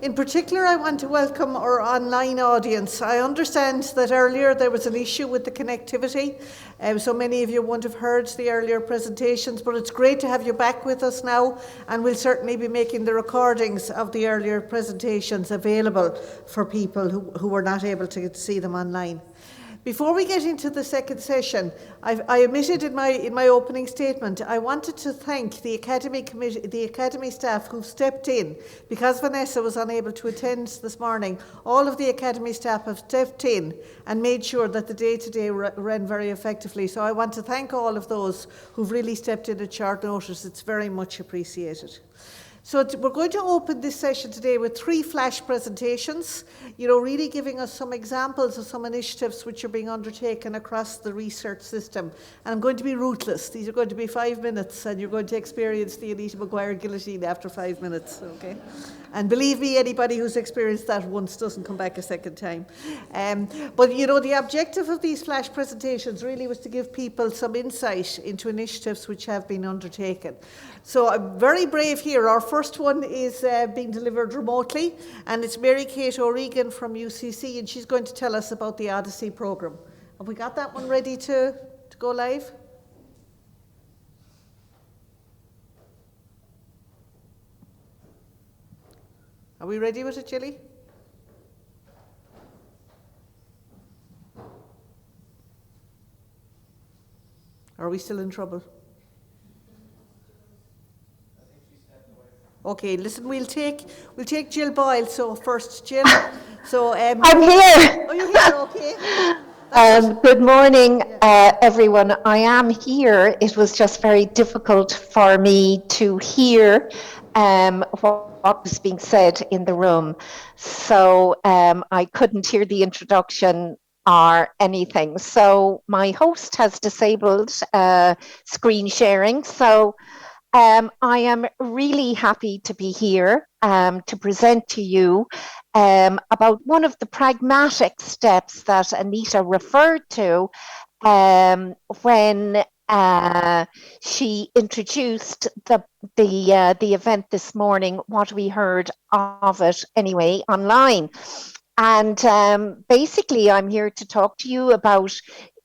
In particular, I want to welcome our online audience. I understand that earlier there was an issue with the connectivity, so many of you won't have heard the earlier presentations, but it's great to have you back with us now, and we'll certainly be making the recordings of the earlier presentations available for people who were not able to see them online. Before we get into the second session, I omitted in my opening statement, I wanted to thank the Academy Committee, the Academy staff who stepped in. Because Vanessa was unable to attend this morning, all of the Academy staff have stepped in and made sure that the day today ran very effectively. So I want to thank all of those who've really stepped in at short notice. It's very much appreciated. So we're going to open this session today with 3 flash presentations, really giving us some examples of some initiatives which are being undertaken across the research system. And I'm going to be ruthless. These are going to be 5 minutes, and you're going to experience the Anita Maguire guillotine after 5 minutes, okay? And believe me, anybody who's experienced that once doesn't come back a second time. But the objective of these flash presentations really was to give people some insight into initiatives which have been undertaken. So I'm very brave here. Our first one is being delivered remotely, and it's Mary-Kate O'Regan from UCC, and she's going to tell us about the Odyssey programme. Have we got that one ready to go live? Are we ready with it, Gilly? Are we still in trouble? Okay, listen, we'll take Jill Boyle. So first, Jill. So I'm here. Oh, you're here. Okay. Good morning, everyone. I am here. It was just very difficult for me to hear what was being said in the room, so I couldn't hear the introduction or anything. So my host has disabled screen sharing. So I am really happy to be here to present to you about one of the pragmatic steps that Anita referred to when she introduced the event this morning, what we heard of it anyway online. And basically, I'm here to talk to you about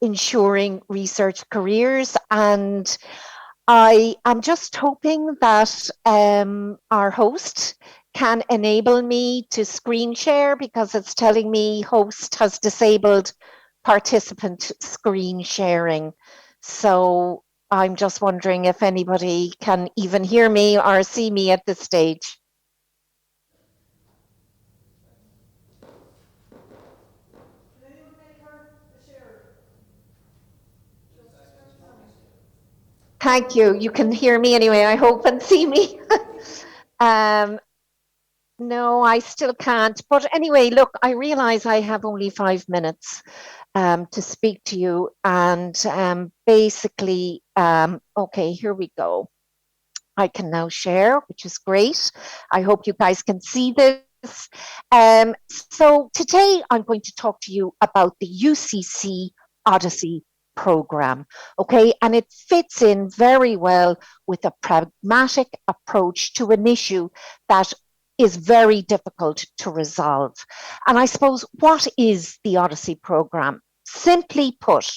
ensuring research careers, and I am just hoping that our host can enable me to screen share, because it's telling me host has disabled participant screen sharing. So I'm just wondering if anybody can even hear me or see me at this stage. Thank you. You can hear me anyway, I hope, and see me. No, I still can't. But anyway, look, I realize I have only 5 minutes to speak to you. And basically, okay, here we go. I can now share, which is great. I hope you guys can see this. So today I'm going to talk to you about the UCC Odyssey program, okay? And it fits in very well with a pragmatic approach to an issue that is very difficult to resolve. And I suppose, what is the Odyssey program? Simply put,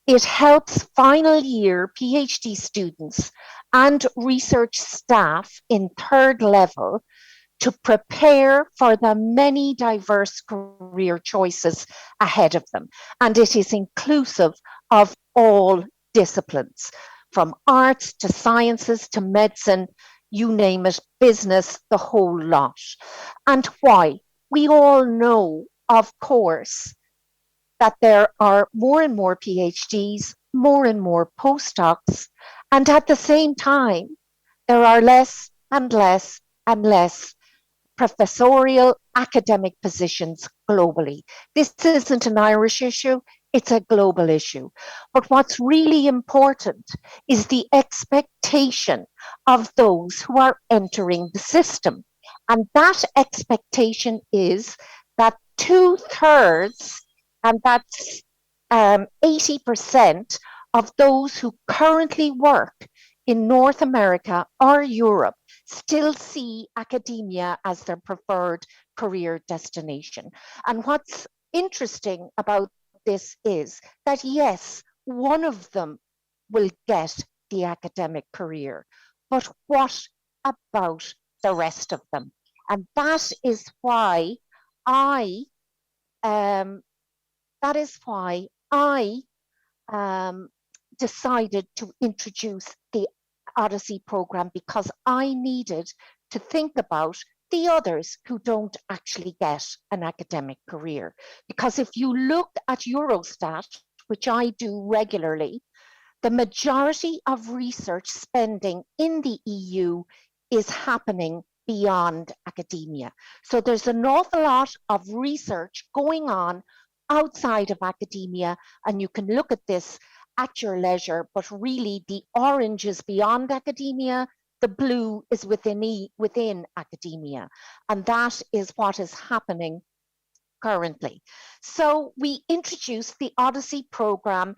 it helps final year PhD students and research staff in third level to prepare for the many diverse career choices ahead of them. And it is inclusive of all disciplines, from arts to sciences to medicine, you name it, business, the whole lot. And why? We all know, of course, that there are more and more PhDs, more and more postdocs, and at the same time, there are less and less and less professorial academic positions globally. This isn't an Irish issue, it's a global issue. But what's really important is the expectation of those who are entering the system. And that expectation is that 2/3, and that's 80% of those who currently work in North America or Europe still see academia as their preferred career destination. And what's interesting about this is that, yes, one of them will get the academic career, but what about the rest of them? And that is why I um, um, decided to introduce the Odyssey program, because I needed to think about the others who don't actually get an academic career. Because if you look at Eurostat, which I do regularly, the majority of research spending in the EU is happening beyond academia. So there's an awful lot of research going on outside of academia, and you can look at this at your leisure, but really the orange is beyond academia, the blue is within academia, and that is what is happening currently. So we introduced the Odyssey program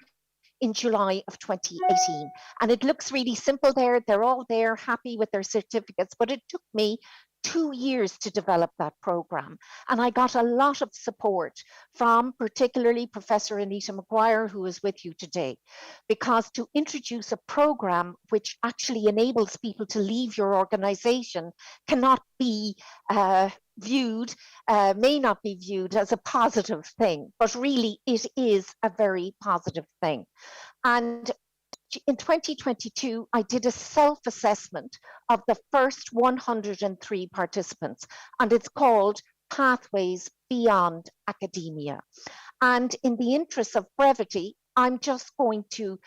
in July of 2018. And it looks really simple there. They're all there, happy with their certificates, but it took me 2 years to develop that program. And I got a lot of support from particularly Professor Anita Maguire, who is with you today, because to introduce a program which actually enables people to leave your organization cannot be may not be viewed as a positive thing, but really it is a very positive thing. And in 2022, I did a self-assessment of the first 103 participants, and it's called Pathways Beyond Academia. And in the interest of brevity, I'm just going to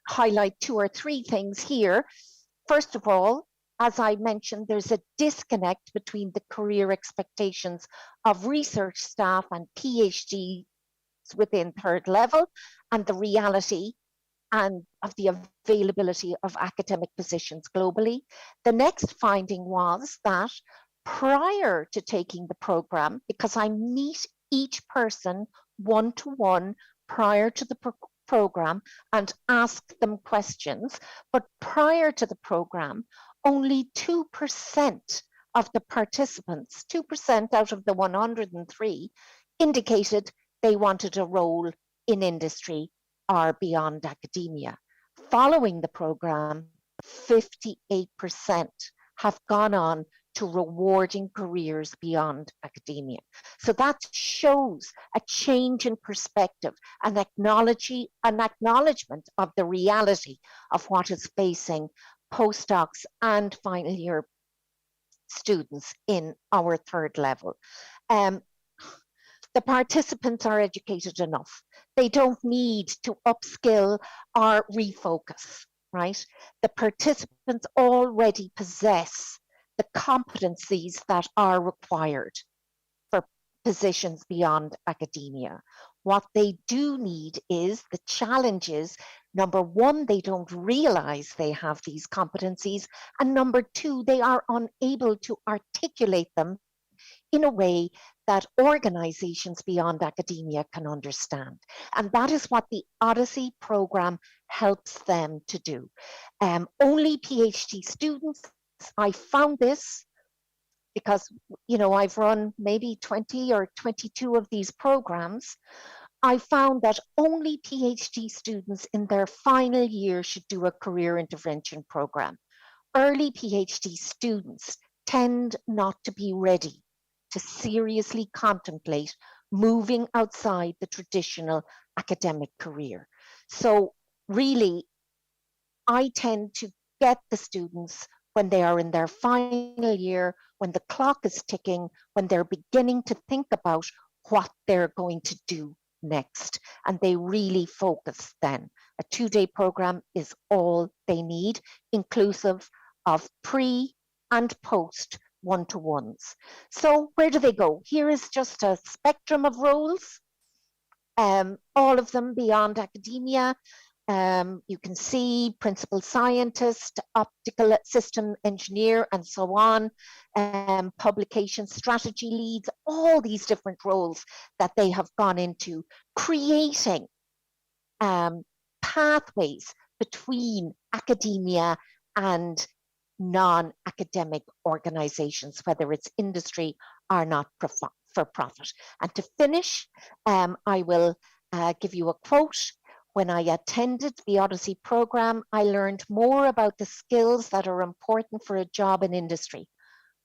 highlight 2 or 3 things here. First of all, as I mentioned, there's a disconnect between the career expectations of research staff and PhDs within third level and the reality and of the availability of academic positions globally. The next finding was that prior to taking the program, because I meet each person one-to-one prior to the program and ask them questions, but prior to the program, only 2% of the participants, 2% out of the 103, indicated they wanted a role in industry or beyond academia. Following the program, 58% have gone on to rewarding careers beyond academia. So that shows a change in perspective, an acknowledgement of the reality of what is facing postdocs and final year students in our third level. The participants are educated enough. They don't need to upskill or refocus, right? The participants already possess the competencies that are required for positions beyond academia. What they do need is the challenges. Number one, they don't realize they have these competencies. And number two, they are unable to articulate them in a way that organizations beyond academia can understand. And that is what the Odyssey program helps them to do. Only PhD students, I found this because, I've run maybe 20 or 22 of these programs. I found that only PhD students in their final year should do a career intervention program. Early PhD students tend not to be ready to seriously contemplate moving outside the traditional academic career. So really, I tend to get the students when they are in their final year, when the clock is ticking, when they're beginning to think about what they're going to do next. And they really focus then. A 2-day program is all they need, inclusive of pre and post one-to-ones. So where do they go? Here is just a spectrum of roles, all of them beyond academia. You can see principal scientist, optical system engineer, and so on, publication strategy leads, all these different roles that they have gone into, creating pathways between academia and non-academic organisations, whether it's industry or not for profit. And to finish, I will give you a quote. When I attended the Odyssey programme, I learned more about the skills that are important for a job in industry.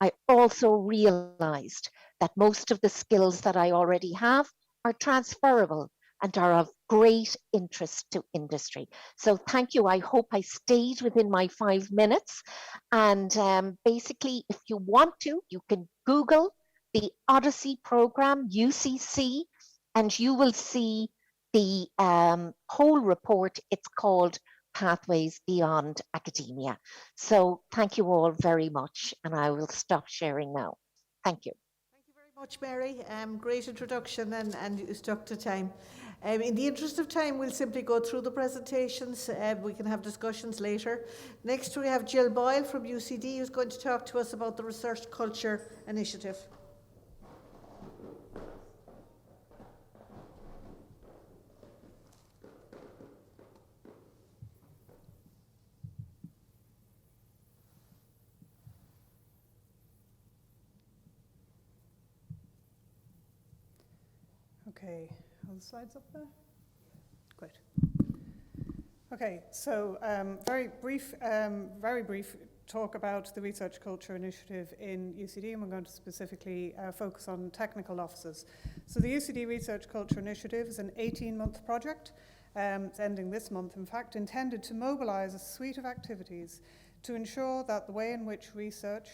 I also realised that most of the skills that I already have are transferable and are of great interest to industry. So thank you. I hope I stayed within my 5 minutes. And basically, if you want to, you can Google the Odyssey programme, UCC, and you will see the whole report. It's called Pathways Beyond Academia. So thank you all very much, and I will stop sharing now. Thank you. Thank you very much, Mary. Great introduction, and you stuck to time. In the interest of time, we'll simply go through the presentations. We can have discussions later. Next, we have Jill Boyle from UCD, who's going to talk to us about the Research Culture Initiative. Okay, are the slides up there? Great. Okay, so very brief talk about the Research Culture Initiative in UCD, and we're going to specifically focus on technical officers. So the UCD Research Culture Initiative is an 18-month project. It's ending this month, in fact, intended to mobilise a suite of activities to ensure that the way in which research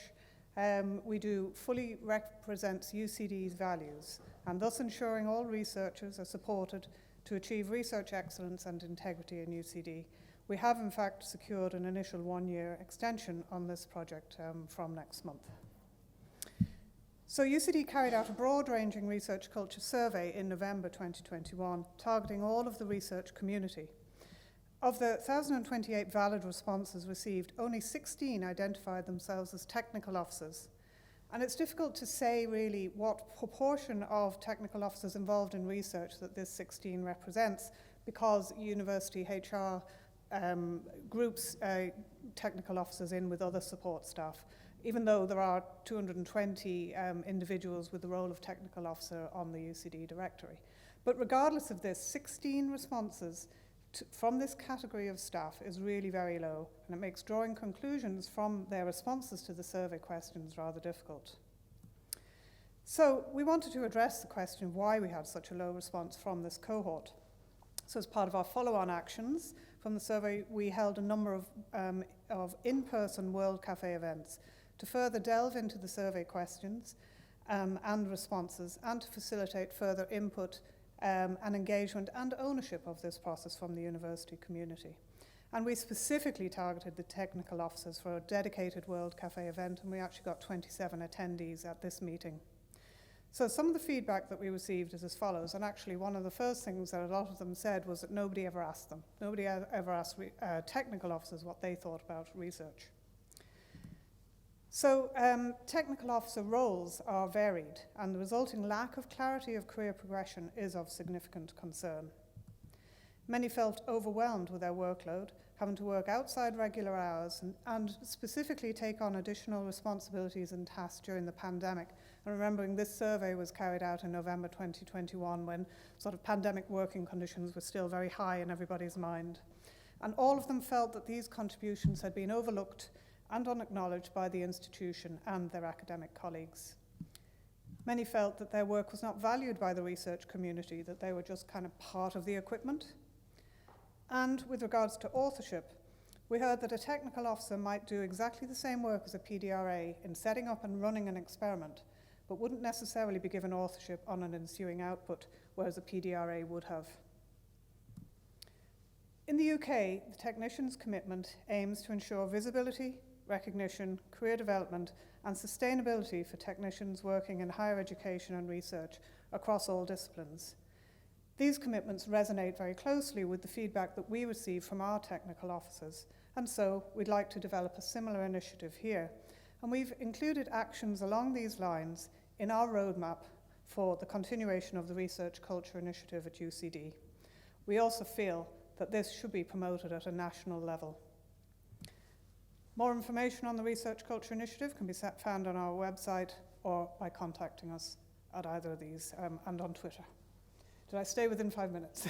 we do fully represents UCD's values, and thus ensuring all researchers are supported to achieve research excellence and integrity in UCD. We have in fact secured an initial 1-year extension on this project from next month. So UCD carried out a broad-ranging research culture survey in November 2021, targeting all of the research community. Of the 1,028 valid responses received, only 16 identified themselves as technical officers. And it's difficult to say really what proportion of technical officers involved in research that this 16 represents, because university HR groups technical officers in with other support staff, even though there are 220 individuals with the role of technical officer on the UCD directory. But regardless of this, 16 responses from this category of staff is really very low, and it makes drawing conclusions from their responses to the survey questions rather difficult. So we wanted to address the question of why we had such a low response from this cohort. So as part of our follow-on actions from the survey, we held a number of in-person World Cafe events to further delve into the survey questions and responses, and to facilitate further input and engagement and ownership of this process from the university community. And we specifically targeted the technical officers for a dedicated World Cafe event, and we actually got 27 attendees at this meeting. So some of the feedback that we received is as follows, and actually one of the first things that a lot of them said was that nobody ever asked them. Nobody ever asked technical officers what they thought about research. So technical officer roles are varied, and the resulting lack of clarity of career progression is of significant concern. Many felt overwhelmed with their workload, having to work outside regular hours and specifically take on additional responsibilities and tasks during the pandemic. And remembering this survey was carried out in November 2021, when sort of pandemic working conditions were still very high in everybody's mind. And all of them felt that these contributions had been overlooked and unacknowledged by the institution and their academic colleagues. Many felt that their work was not valued by the research community, that they were just kind of part of the equipment. And with regards to authorship, we heard that a technical officer might do exactly the same work as a PDRA in setting up and running an experiment, but wouldn't necessarily be given authorship on an ensuing output, whereas a PDRA would have. In the UK, the technician's commitment aims to ensure visibility, recognition, career development, and sustainability for technicians working in higher education and research across all disciplines. These commitments resonate very closely with the feedback that we receive from our technical officers, and so we'd like to develop a similar initiative here. And we've included actions along these lines in our roadmap for the continuation of the Research Culture Initiative at UCD. We also feel that this should be promoted at a national level. More information on the Research Culture Initiative can be found on our website or by contacting us at either of these and on Twitter. Did I stay within 5 minutes?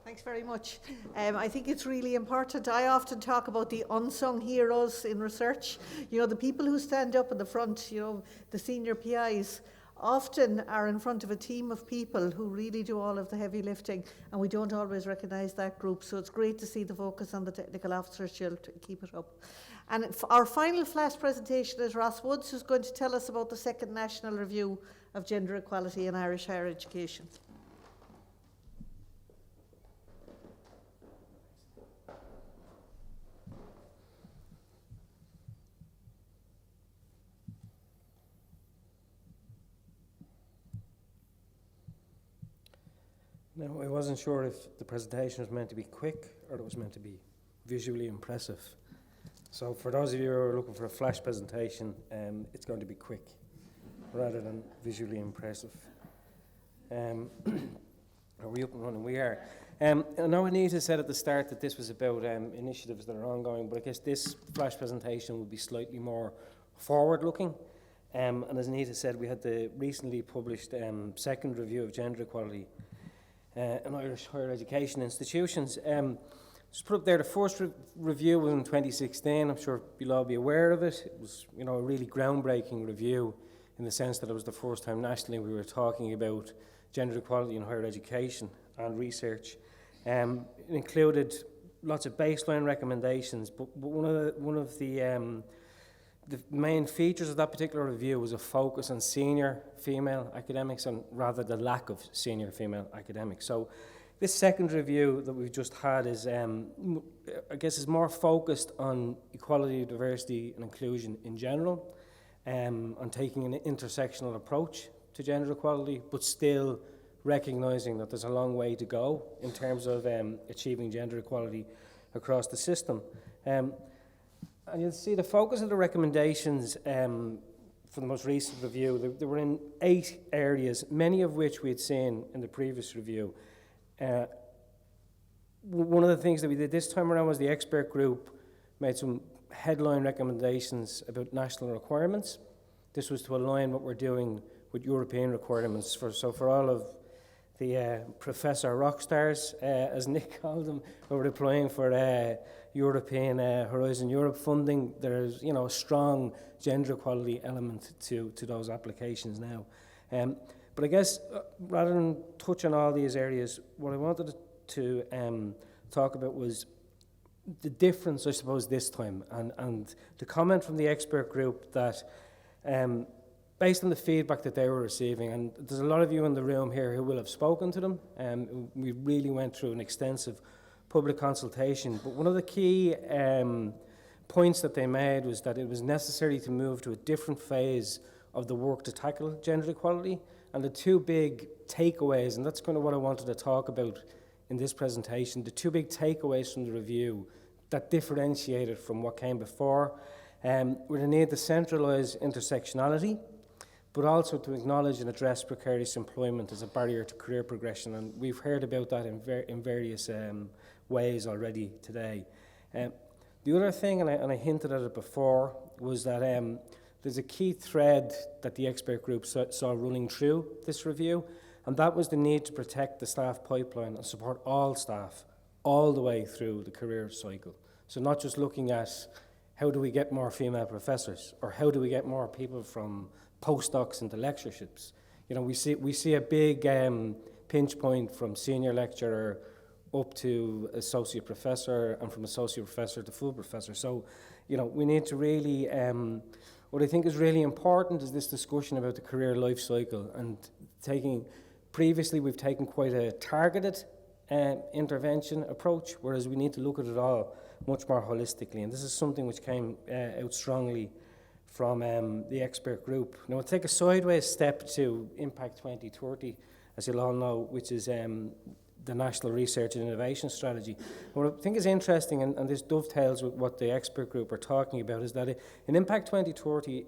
Thanks very much. I think it's really important. I often talk about the unsung heroes in research. You know, the people who stand up in the front, you know, the senior PIs, often are in front of a team of people who really do all of the heavy lifting, and we don't always recognise that group. So it's great to see the focus on the technical officers. She'll keep it up. And our final flash presentation is Ross Woods, who's going to tell us about the second national review of gender equality in Irish higher education. No, I wasn't sure if the presentation was meant to be quick or it was meant to be visually impressive. So for those of you who are looking for a flash presentation, it's going to be quick rather than visually impressive. Are we up and running? We are. I know Anita said at the start that this was about initiatives that are ongoing, but I guess this flash presentation will be slightly more forward-looking. And as Anita said, we had the recently published second review of gender equality in Irish higher education institutions. Just put up there, the first review was in 2016. I'm sure you'll all be aware of it. It was, you know, a really groundbreaking review in the sense that it was the first time nationally we were talking about gender equality in higher education and research. It included lots of baseline recommendations, but one of the main features of that particular review was a focus on senior female academics and rather the lack of senior female academics. So this second review that we've just had is, I guess, is more focused on equality, diversity and inclusion in general, on taking an intersectional approach to gender equality, but still recognising that there's a long way to go in terms of achieving gender equality across the system. And you'll see the focus of the recommendations for the most recent review, they were in 8 areas, many of which we had seen in the previous review. One of the things that we did this time around was the expert group made some headline recommendations about national requirements. This was to align what we're doing with European requirements. For all of the Professor Rockstars, as Nick called them, who were applying for European Horizon Europe funding, there's, you know, a strong gender equality element to those applications now. But I guess rather than touch on all these areas, what I wanted to talk about was the difference, I suppose, this time, and the comment from the expert group that based on the feedback that they were receiving, and there's a lot of you in the room here who will have spoken to them, we really went through an extensive public consultation, but one of the key points that they made was that it was necessary to move to a different phase of the work to tackle gender equality. And the two big takeaways, and that's kind of what I wanted to talk about in this presentation, the two big takeaways from the review that differentiated from what came before were the need to centralise intersectionality, but also to acknowledge and address precarious employment as a barrier to career progression. And we've heard about that in various ways already today. The other thing, and I hinted at it before, was that there's a key thread that the expert group saw running through this review, and that was the need to protect the staff pipeline and support all staff all the way through the career cycle. So not just looking at how do we get more female professors or how do we get more people from postdocs into lectureships. You know, we see a big pinch point from senior lecturer up to associate professor and from associate professor to full professor. So, you know, we need to really what I think is really important is this discussion about the career life cycle, and previously we've taken quite a targeted intervention approach, whereas we need to look at it all much more holistically. And this is something which came out strongly from the expert group. Now, we'll take a sideways step to Impact 2030, as you'll all know, which is the National Research and Innovation Strategy. What I think is interesting, and this dovetails with what the expert group are talking about, is that in Impact 2030,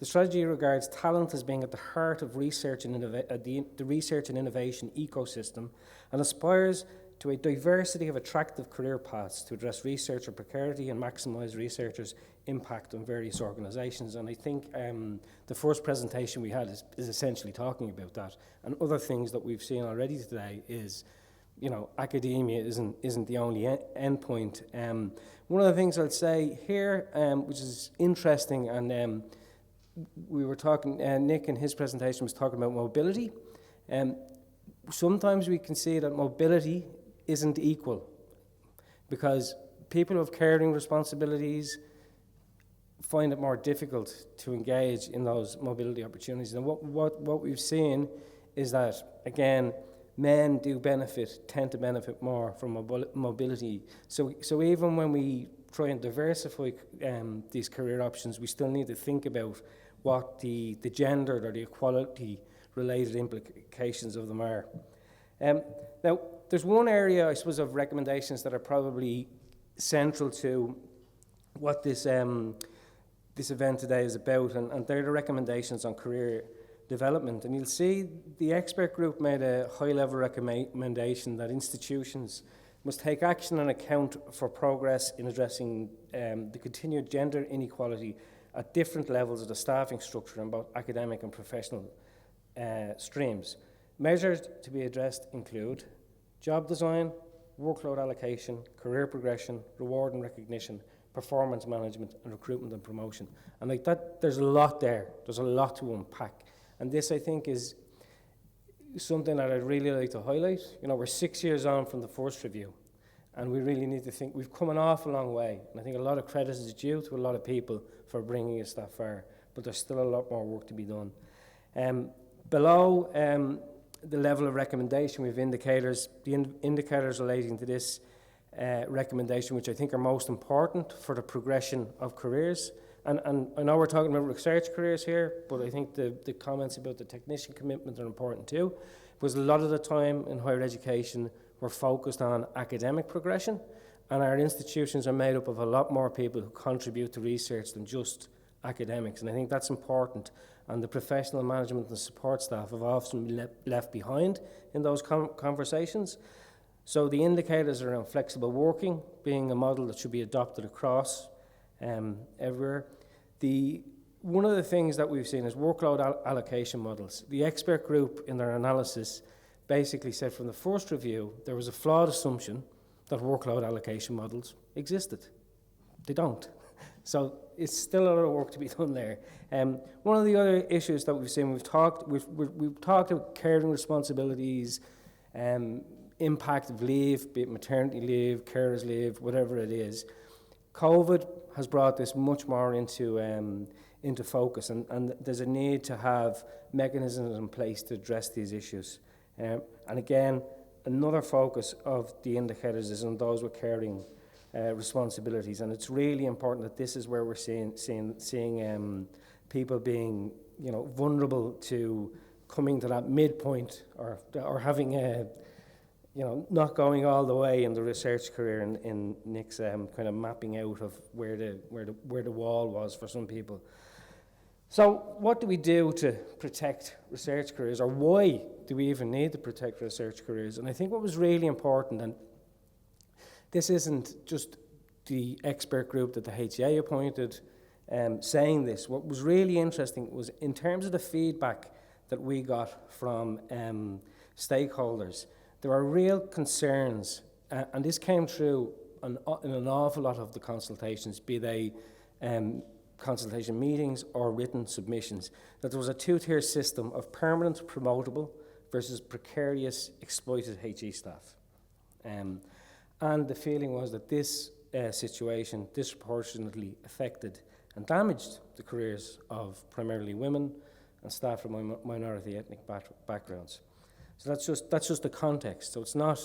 The strategy regards talent as being at the heart of research and the research and innovation ecosystem, and aspires to a diversity of attractive career paths to address researcher precarity and maximise researchers' impact on various organisations. And I think the first presentation we had is essentially talking about that. And other things that we've seen already today is, you know, academia isn't the only endpoint. One of the things I'll say here, which is interesting, and we were talking, Nick in his presentation was talking about mobility. Sometimes we can see that mobility isn't equal, because people with caring responsibilities find it more difficult to engage in those mobility opportunities. And what we've seen is that, again, men tend to benefit more from mobility. So even when we try and diversify these career options, we still need to think about what the gendered or the equality related implications of them are. Now, there's one area, I suppose, of recommendations that are probably central to what this event today is about, and they're the recommendations on career development. And you'll see the expert group made a high-level recommendation that institutions must take action and account for progress in addressing the continued gender inequality at different levels of the staffing structure in both academic and professional streams. Measures to be addressed include job design, workload allocation, career progression, reward and recognition, performance management, and recruitment and promotion. And like that, there's a lot there. There's a lot to unpack. And this, I think, is something that I'd really like to highlight. You know, we're 6 years on from the first review, and we really need to think, we've come an awful long way. And I think a lot of credit is due to a lot of people for bringing us that far, but there's still a lot more work to be done. Below the level of recommendation, we have indicators. The indicators relating to this recommendation, which I think are most important for the progression of careers. And I know we're talking about research careers here, but I think the comments about the technician commitment are important too, because a lot of the time in higher education, we're focused on academic progression, and our institutions are made up of a lot more people who contribute to research than just academics. And I think that's important. And the professional management and support staff have often been left behind in those conversations. So the indicators around flexible working being a model that should be adopted across everywhere. One of the things that we've seen is workload allocation models. The expert group in their analysis basically said from the first review there was a flawed assumption that workload allocation models existed. They don't. So it's still a lot of work to be done there. One of the other issues that we've seen, we've talked about caring responsibilities, impact of leave, be it maternity leave, carers leave, whatever it is. COVID has brought this much more into focus, and there's a need to have mechanisms in place to address these issues. And again, another focus of the indicators is on those with caring responsibilities, and it's really important that this is where we're seeing people being, you know, vulnerable to coming to that midpoint or having a, you know, not going all the way in the research career in Nick's kind of mapping out of where the wall was for some people. So what do we do to protect research careers, or why do we even need to protect research careers? And I think what was really important, and this isn't just the expert group that the HEA appointed saying this, what was really interesting was in terms of the feedback that we got from stakeholders, there are real concerns, and this came through in an awful lot of the consultations, be they consultation meetings or written submissions, that there was a two-tier system of permanent promotable versus precarious exploited HE staff. And the feeling was that this situation disproportionately affected and damaged the careers of primarily women and staff from minority ethnic backgrounds. So that's just the context. So it's not,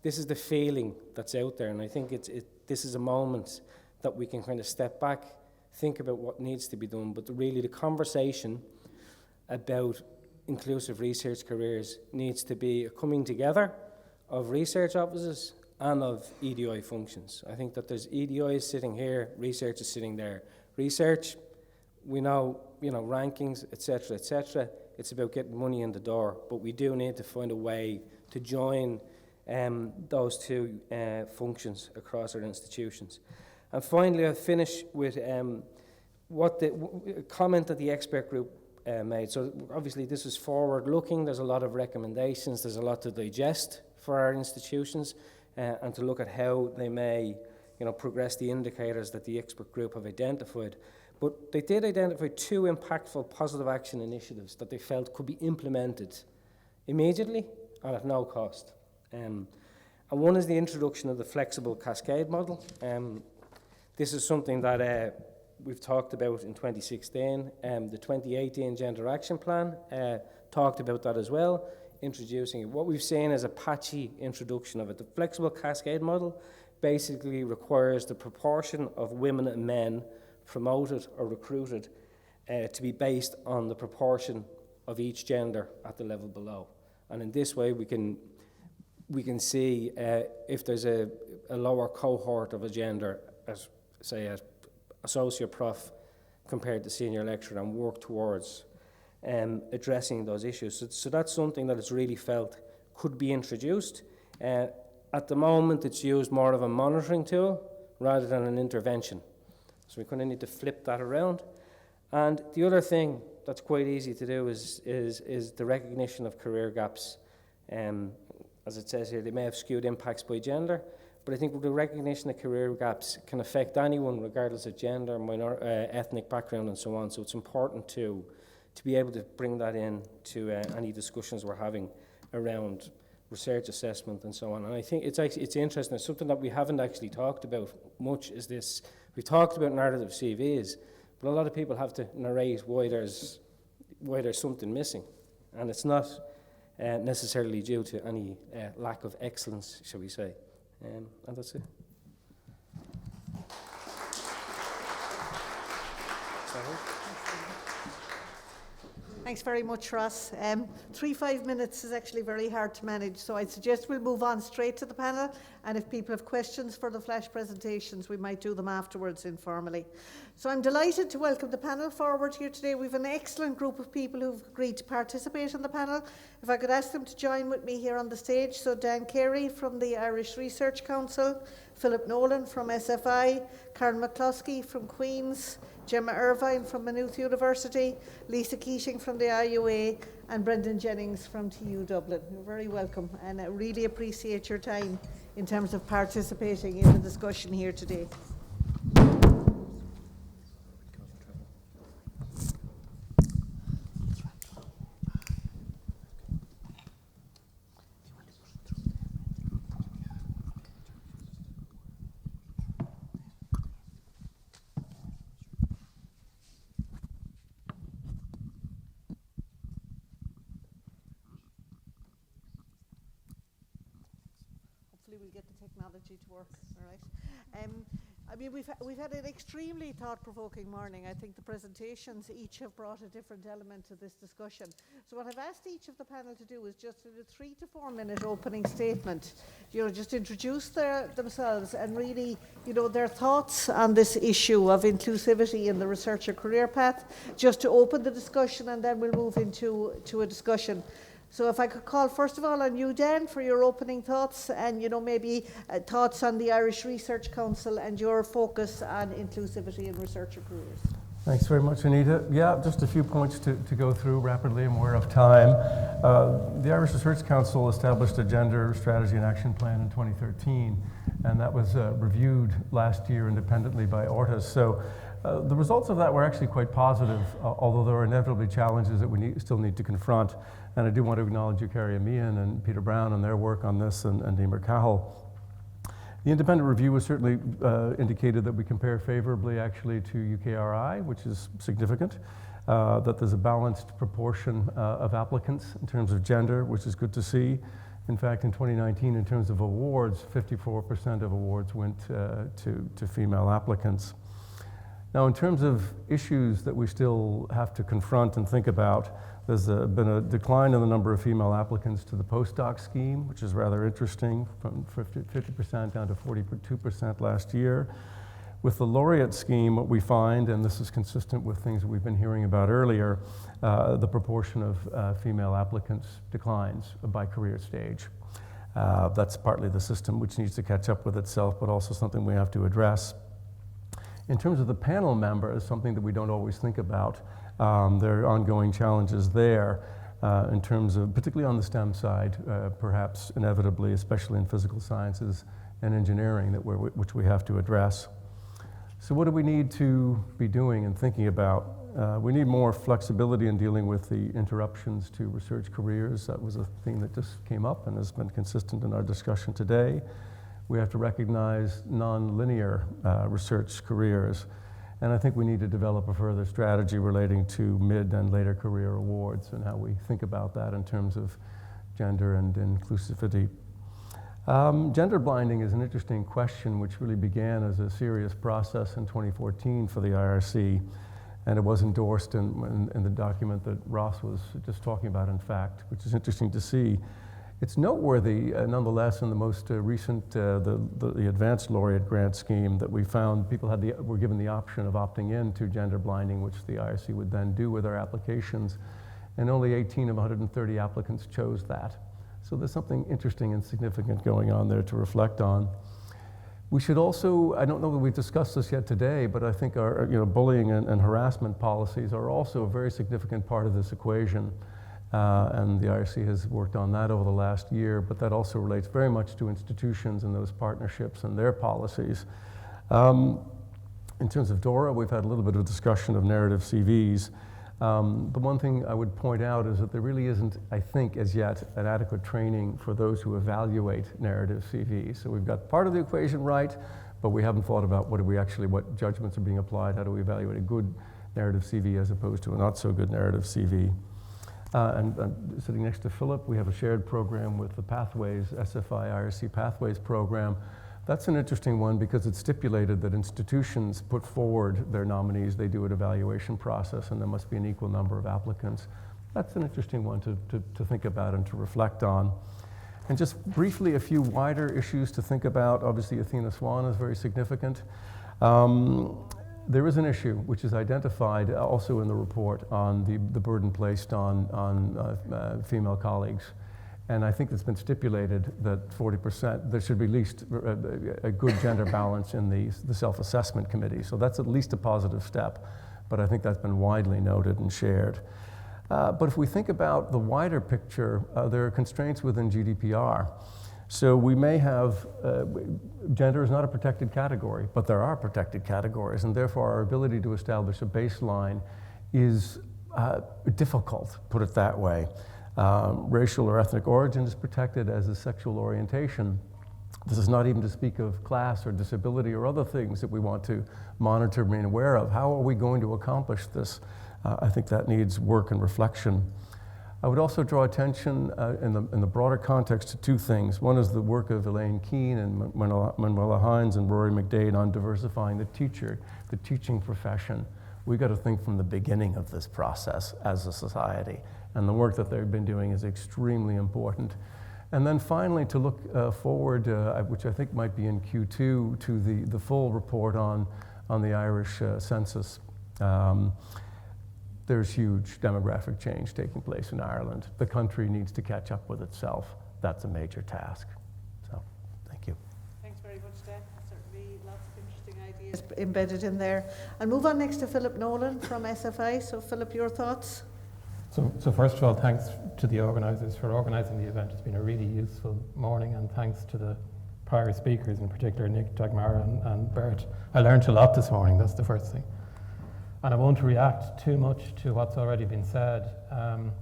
this is the feeling that's out there, and I think this is a moment that we can kind of step back, think about what needs to be done, but really the conversation about inclusive research careers needs to be a coming together of research offices and of EDI functions. I think that there's EDIs sitting here, research is sitting there. Research, we know, rankings, etc., etc. It's about getting money in the door, but we do need to find a way to join those two functions across our institutions. And finally, I'll finish with what the comment that the expert group made. So obviously this is forward-looking. There's a lot of recommendations. There's a lot to digest for our institutions and to look at how they may, progress the indicators that the expert group have identified. But they did identify two impactful positive action initiatives that they felt could be implemented immediately and at no cost. And one is the introduction of the flexible cascade model. This is something that we've talked about in 2016. The 2018 Gender Action Plan talked about that as well, introducing it. What we've seen is a patchy introduction of it. The flexible cascade model basically requires the proportion of women and men promoted or recruited to be based on the proportion of each gender at the level below. And in this way, we can see if there's a lower cohort of a gender, as say a associate prof compared to senior lecturer, and work towards addressing those issues. So that's something that it's really felt could be introduced. At the moment, it's used more of a monitoring tool rather than an intervention. So we kind of need to flip that around. And the other thing that's quite easy to do is the recognition of career gaps. As it says here, they may have skewed impacts by gender, but I think the recognition of career gaps can affect anyone regardless of gender, ethnic background and so on. So it's important to be able to bring that in to any discussions we're having around research assessment and so on. And I think it's interesting. It's something that we haven't actually talked about much is this. We've talked about narrative CVs, but a lot of people have to narrate why there's something missing. And it's not necessarily due to any lack of excellence, shall we say. And that's it. Thanks very much, Ross. 5 minutes is actually very hard to manage, so I suggest we'll move on straight to the panel, and if people have questions for the flash presentations, we might do them afterwards informally. So I'm delighted to welcome the panel forward here today. We have an excellent group of people who've agreed to participate in the panel. If I could ask them to join with me here on the stage. So Dan Carey from the Irish Research Council, Philip Nolan from SFI, Karen McCloskey from Queen's, Gemma Irvine from Maynooth University, Lisa Keating from the IUA, and Brendan Jennings from TU Dublin. You're very welcome, and I really appreciate your time in terms of participating in the discussion here today. We'll get the technology to work, all right. I mean, we've had an extremely thought-provoking morning. I think the presentations each have brought a different element to this discussion. So what I've asked each of the panel to do is just in a 3 to 4 minute opening statement, just introduce themselves and really, their thoughts on this issue of inclusivity in the researcher career path, just to open the discussion, and then we'll move into a discussion. So if I could call first of all on you, Dan, for your opening thoughts and, maybe thoughts on the Irish Research Council and your focus on inclusivity in researcher careers. Thanks very much, Anita. Yeah, just a few points to go through rapidly, and we're of time. The Irish Research Council established a gender strategy and action plan in 2013, and that was reviewed last year independently by Ortis. So the results of that were actually quite positive, although there are inevitably challenges that we still need to confront. And I do want to acknowledge you, Carey and Peter Brown, and their work on this, and Emer Cahill. The independent review was certainly indicated that we compare favorably actually to UKRI, which is significant, that there's a balanced proportion of applicants in terms of gender, which is good to see. In fact, in 2019, in terms of awards, 54% of awards went to female applicants. Now, in terms of issues that we still have to confront and think about, there's been a decline in the number of female applicants to the postdoc scheme, which is rather interesting, from 50% down to 42% last year. With the laureate scheme, what we find, and this is consistent with things that we've been hearing about earlier, the proportion of female applicants declines by career stage. That's partly the system which needs to catch up with itself, but also something we have to address. In terms of the panel members, something that we don't always think about, there are ongoing challenges there in terms of, particularly on the STEM side, perhaps inevitably, especially in physical sciences and engineering, which we have to address. So what do we need to be doing and thinking about? We need more flexibility in dealing with the interruptions to research careers. That was a theme that just came up and has been consistent in our discussion today. We have to recognize non-linear research careers. And I think we need to develop a further strategy relating to mid and later career awards and how we think about that in terms of gender and inclusivity. Gender blinding is an interesting question which really began as a serious process in 2014 for the IRC, and it was endorsed in the document that Ross was just talking about, in fact, which is interesting to see. It's noteworthy, nonetheless, in the most recent, the Advanced Laureate Grant Scheme, that we found people were given the option of opting in to gender blinding, which the IRC would then do with their applications, and only 18 of 130 applicants chose that. So there's something interesting and significant going on there to reflect on. We should also, I don't know that we've discussed this yet today, but I think our bullying and harassment policies are also a very significant part of this equation. And the IRC has worked on that over the last year, but that also relates very much to institutions and those partnerships and their policies. In terms of DORA, we've had a little bit of discussion of narrative CVs. The one thing I would point out is that there really isn't, I think, as yet, an adequate training for those who evaluate narrative CVs. So we've got part of the equation right, but we haven't thought about what judgments are being applied, how do we evaluate a good narrative CV as opposed to a not so good narrative CV. And sitting next to Philip, we have a shared program with the Pathways, SFI IRC Pathways program. That's an interesting one because it's stipulated that institutions put forward their nominees, they do an evaluation process, and there must be an equal number of applicants. That's an interesting one to think about and to reflect on. And just briefly, a few wider issues to think about. Obviously, Athena Swan is very significant. There is an issue which is identified also in the report on the burden placed on female colleagues. And I think it's been stipulated that 40%, there should be at least a good gender balance in the self-assessment committee. So that's at least a positive step, but I think that's been widely noted and shared. But if we think about the wider picture, there are constraints within GDPR. So we may have, gender is not a protected category, but there are protected categories, and therefore our ability to establish a baseline is difficult, put it that way. Racial or ethnic origin is protected, as is sexual orientation. This is not even to speak of class or disability or other things that we want to monitor and be aware of. How are we going to accomplish this? I think that needs work and reflection. I would also draw attention in the broader context to two things. One is the work of Elaine Keane and Manuela Hines and Rory McDade on diversifying the teaching profession. We've got to think from the beginning of this process as a society. And the work that they've been doing is extremely important. And then finally, to look forward, which I think might be in Q2, to the full report on the Irish census. There's huge demographic change taking place in Ireland. The country needs to catch up with itself. That's a major task. So, thank you. Thanks very much, Dan. Certainly lots of interesting ideas embedded in there. I'll move on next to Philip Nolan from SFI. So, Philip, your thoughts? So first of all, thanks to the organisers for organising the event. It's been a really useful morning, and thanks to the prior speakers, in particular Nick, Dagmar and Bert. I learned a lot this morning, that's the first thing. And I won't react too much to what's already been said. I'm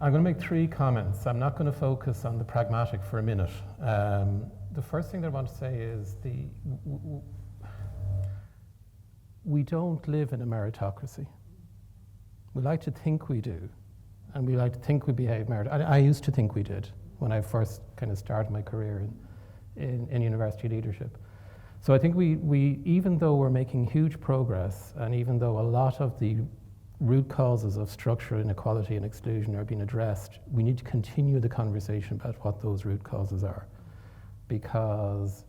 going to make three comments. I'm not going to focus on the pragmatic for a minute. The first thing that I want to say is we don't live in a meritocracy. We like to think we do, and we like to think we behave merit. I used to think we did when I first kind of started my career in university leadership. So I think we even though we're making huge progress, and even though a lot of the root causes of structural inequality and exclusion are being addressed, we need to continue the conversation about what those root causes are. Because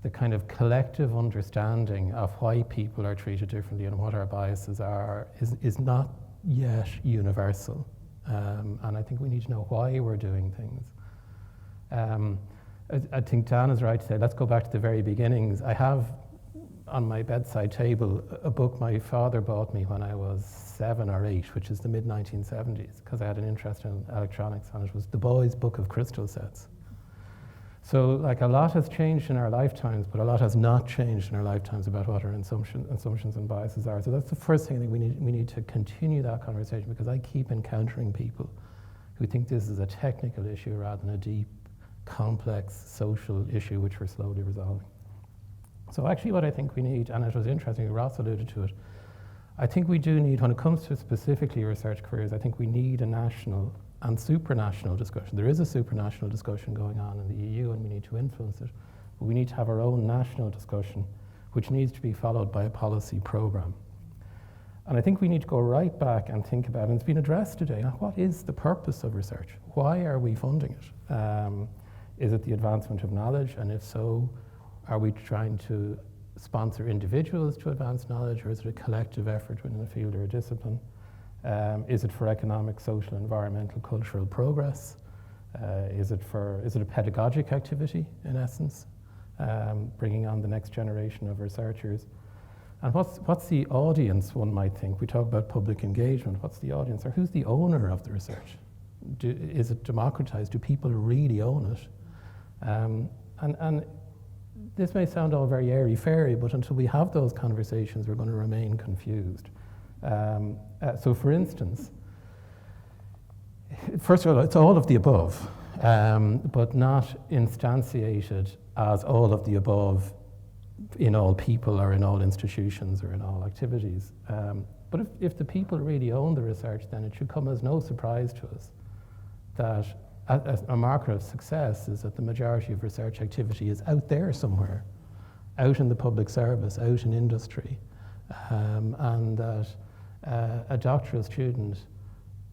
the kind of collective understanding of why people are treated differently and what our biases are is not yet universal. And I think we need to know why we're doing things. I think Dan is right to say, let's go back to the very beginnings. I have on my bedside table a book my father bought me when I was 7 or 8, which is the mid-1970s, because I had an interest in electronics, and it was the boys' book of crystal sets. So like a lot has changed in our lifetimes, but a lot has not changed in our lifetimes about what our assumptions and biases are. So that's the first thing that we need to continue that conversation, because I keep encountering people who think this is a technical issue rather than a deep, complex social issue which we're slowly resolving. So actually what I think we need, and it was interesting, Ross alluded to it, I think we do need, when it comes to specifically research careers, I think we need a national and supranational discussion. There is a supranational discussion going on in the EU, and we need to influence it. But we need to have our own national discussion, which needs to be followed by a policy programme. And I think we need to go right back and think about, and it's been addressed today, what is the purpose of research? Why are we funding it? Is it the advancement of knowledge? And if so, are we trying to sponsor individuals to advance knowledge, or is it a collective effort within a field or a discipline? Is it for economic, social, environmental, cultural progress? Is it a pedagogic activity, in essence, bringing on the next generation of researchers? And what's the audience, one might think? We talk about public engagement. What's the audience, or who's the owner of the research? Is it democratized? Do people really own it? And this may sound all very airy-fairy, but until we have those conversations, we're going to remain confused. So for instance, first of all, it's all of the above, but not instantiated as all of the above in all people or in all institutions or in all activities. But if the people really own the research, then it should come as no surprise to us that a marker of success is that the majority of research activity is out there somewhere, out in the public service, out in industry, and that a doctoral student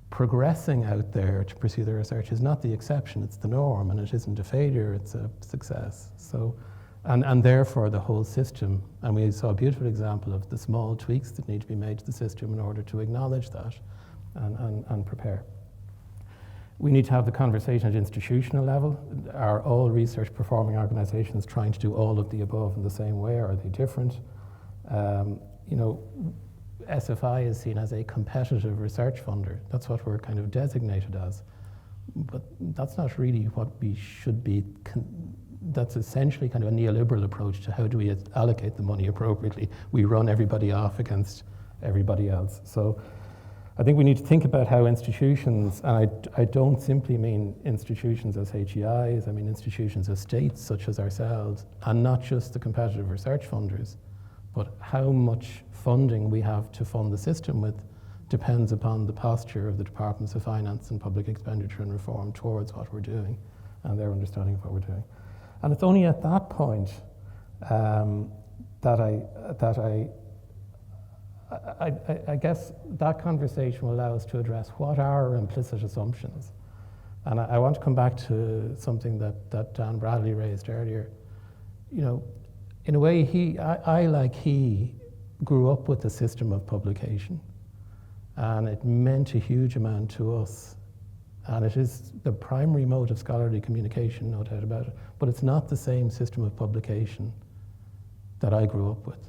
progressing out there to pursue their research is not the exception, it's the norm, and it isn't a failure, it's a success. So, and therefore the whole system, and we saw a beautiful example of the small tweaks that need to be made to the system in order to acknowledge that and prepare. We need to have the conversation at institutional level. Are all research performing organizations trying to do all of the above in the same way, or are they different? SFI is seen as a competitive research funder. That's what we're kind of designated as. But that's not really what we should be. That's essentially kind of a neoliberal approach to how do we allocate the money appropriately. We run everybody off against everybody else. So I think we need to think about how institutions, and I don't simply mean institutions as HEIs, I mean institutions as states such as ourselves, and not just the competitive research funders, but how much funding we have to fund the system with depends upon the posture of the Departments of Finance and Public Expenditure and Reform towards what we're doing and their understanding of what we're doing. And it's only at that point that I guess that conversation will allow us to address what are our implicit assumptions. And I want to come back to something that Dan Bradley raised earlier. In a way, I like he, grew up with the system of publication. And it meant a huge amount to us. And it is the primary mode of scholarly communication, no doubt about it. But it's not the same system of publication that I grew up with.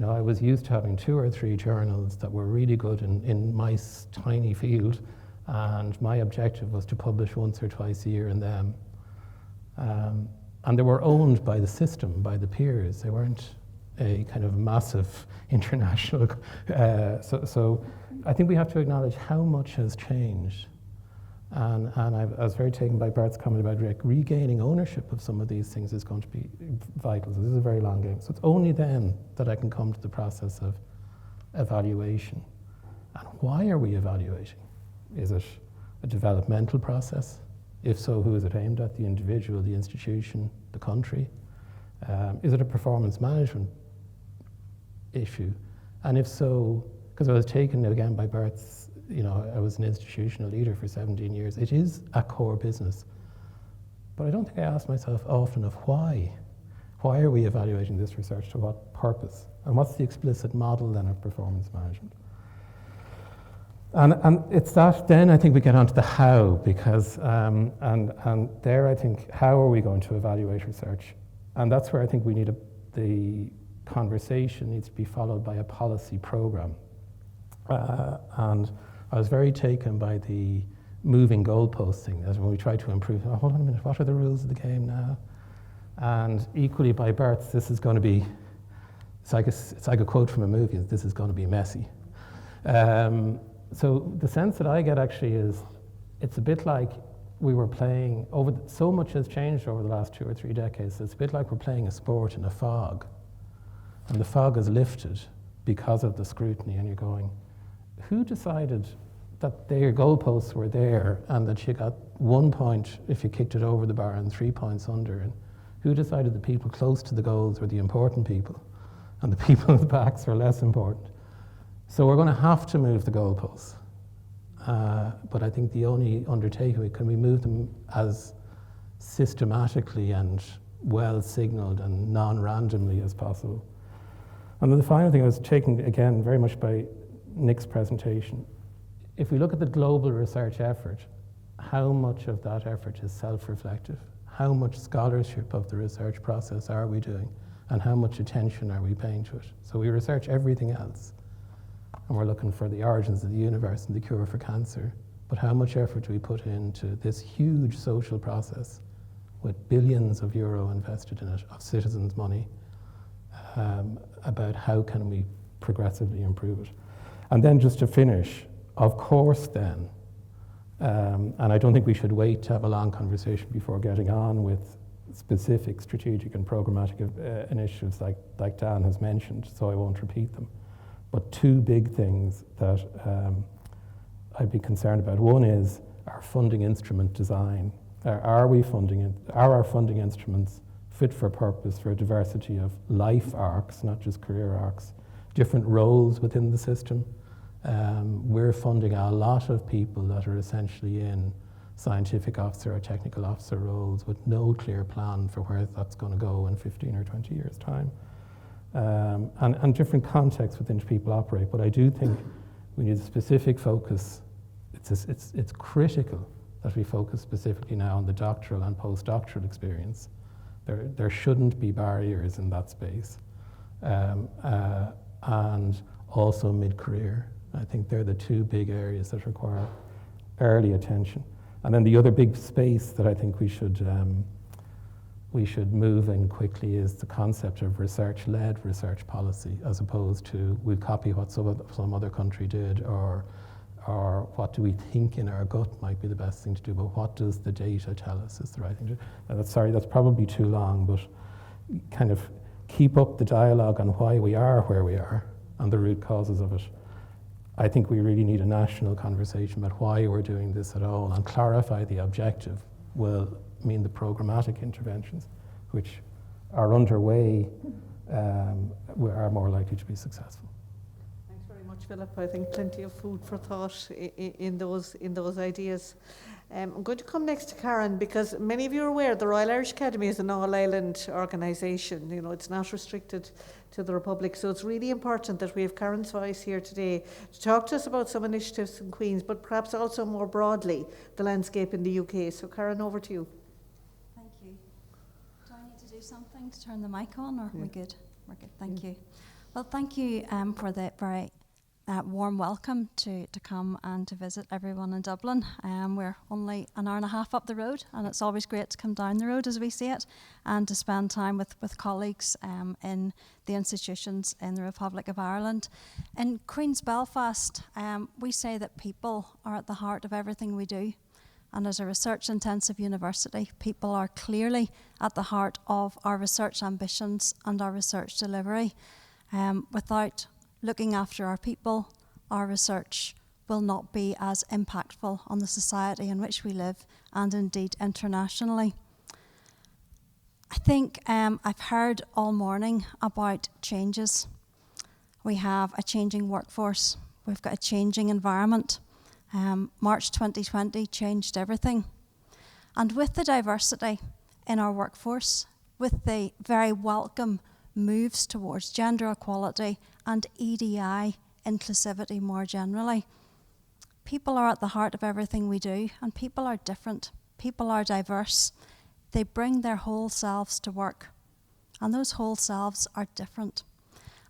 I was used to having 2 or 3 journals that were really good in my tiny field, and my objective was to publish once or twice a year in them. And they were owned by the system, by the peers. They weren't a kind of massive international. So I think we have to acknowledge how much has changed. And I was very taken by Bart's comment about regaining ownership of some of these things is going to be vital. So this is a very long game. So it's only then that I can come to the process of evaluation. And why are we evaluating? Is it a developmental process? If so, who is it aimed at? The individual, the institution, the country? Is it a performance management issue? And if so, because I was taken again by Bart's, I was an institutional leader for 17 years. It is a core business. But I don't think I asked myself often of why. Why are we evaluating this research? To what purpose? And what's the explicit model then of performance management? And it's that then I think we get onto the how, because, and there I think, how are we going to evaluate research? And that's where I think we need the conversation needs to be followed by a policy program. And I was very taken by the moving goalpost thing, as when we try to improve, oh, hold on a minute, what are the rules of the game now? And equally by Bert's, this is going to be, it's like a quote from a movie, this is going to be messy. So the sense that I get actually is, it's a bit like we were playing, so much has changed over the last 2 or 3 decades, it's a bit like we're playing a sport in a fog. And the fog is lifted because of the scrutiny, and you're going, who decided that their goalposts were there and that you got 1 point if you kicked it over the bar and 3 points under? And who decided the people close to the goals were the important people and the people in the backs were less important? So we're going to have to move the goalposts. But I think the only undertaking, can we move them as systematically and well signalled and non-randomly as possible? And then the final thing I was taken, again, very much by Nick's presentation. If we look at the global research effort, how much of that effort is self-reflective? How much scholarship of the research process are we doing? And how much attention are we paying to it? So we research everything else. And we're looking for the origins of the universe and the cure for cancer. But how much effort do we put into this huge social process with billions of euro invested in it, of citizens' money, about how can we progressively improve it? And then just to finish, of course then, and I don't think we should wait to have a long conversation before getting on with specific strategic and programmatic initiatives like Dan has mentioned, so I won't repeat them. But 2 big things that I'd be concerned about. One is our funding instrument design. Are our funding instruments fit for purpose for a diversity of life arcs, not just career arcs, different roles within the system? We're funding a lot of people that are essentially in scientific officer or technical officer roles with no clear plan for where that's going to go in 15 or 20 years' time. And different contexts within which people operate. But I do think we need a specific focus. It's critical that we focus specifically now on the doctoral and postdoctoral experience. There shouldn't be barriers in that space. And also mid-career. I think they're the 2 big areas that require early attention. And then the other big space that I think we should move in quickly is the concept of research-led research policy, as opposed to we'll copy what some other country did, or what do we think in our gut might be the best thing to do, but what does the data tell us is the right thing to do? Sorry, that's probably too long, but kind of keep up the dialogue on why we are where we are and the root causes of it. I think we really need a national conversation about why we're doing this at all, and clarify the objective will mean the programmatic interventions, which are underway, are more likely to be successful. Thanks very much, Philip. I think plenty of food for thought in those ideas. I'm going to come next to Karen, because many of you are aware the Royal Irish Academy is an all-island organisation. You know, it's not restricted to the Republic, so it's really important that we have Karen's voice here today to talk to us about some initiatives in Queen's, but perhaps also more broadly the landscape in the UK. So Karen, over to you. Thank you. Do I need to do something to turn the mic on, or are we good? We're good, thank you. Well, thank you for the very warm welcome to come and to visit everyone in Dublin. We're only an hour and a half up the road, and it's always great to come down the road as we see it, and to spend time with colleagues in the institutions in the Republic of Ireland. In Queen's Belfast, we say that people are at the heart of everything we do. And as a research-intensive university, people are clearly at the heart of our research ambitions and our research delivery. Without looking after our people, our research will not be as impactful on the society in which we live, and indeed internationally. I think I've heard all morning about changes. We have a changing workforce. We've got a changing environment. March 2020 changed everything. And with the diversity in our workforce, with the very welcome moves towards gender equality and EDI, inclusivity more generally. People are at the heart of everything we do, and people are different. People are diverse. They bring their whole selves to work, and those whole selves are different.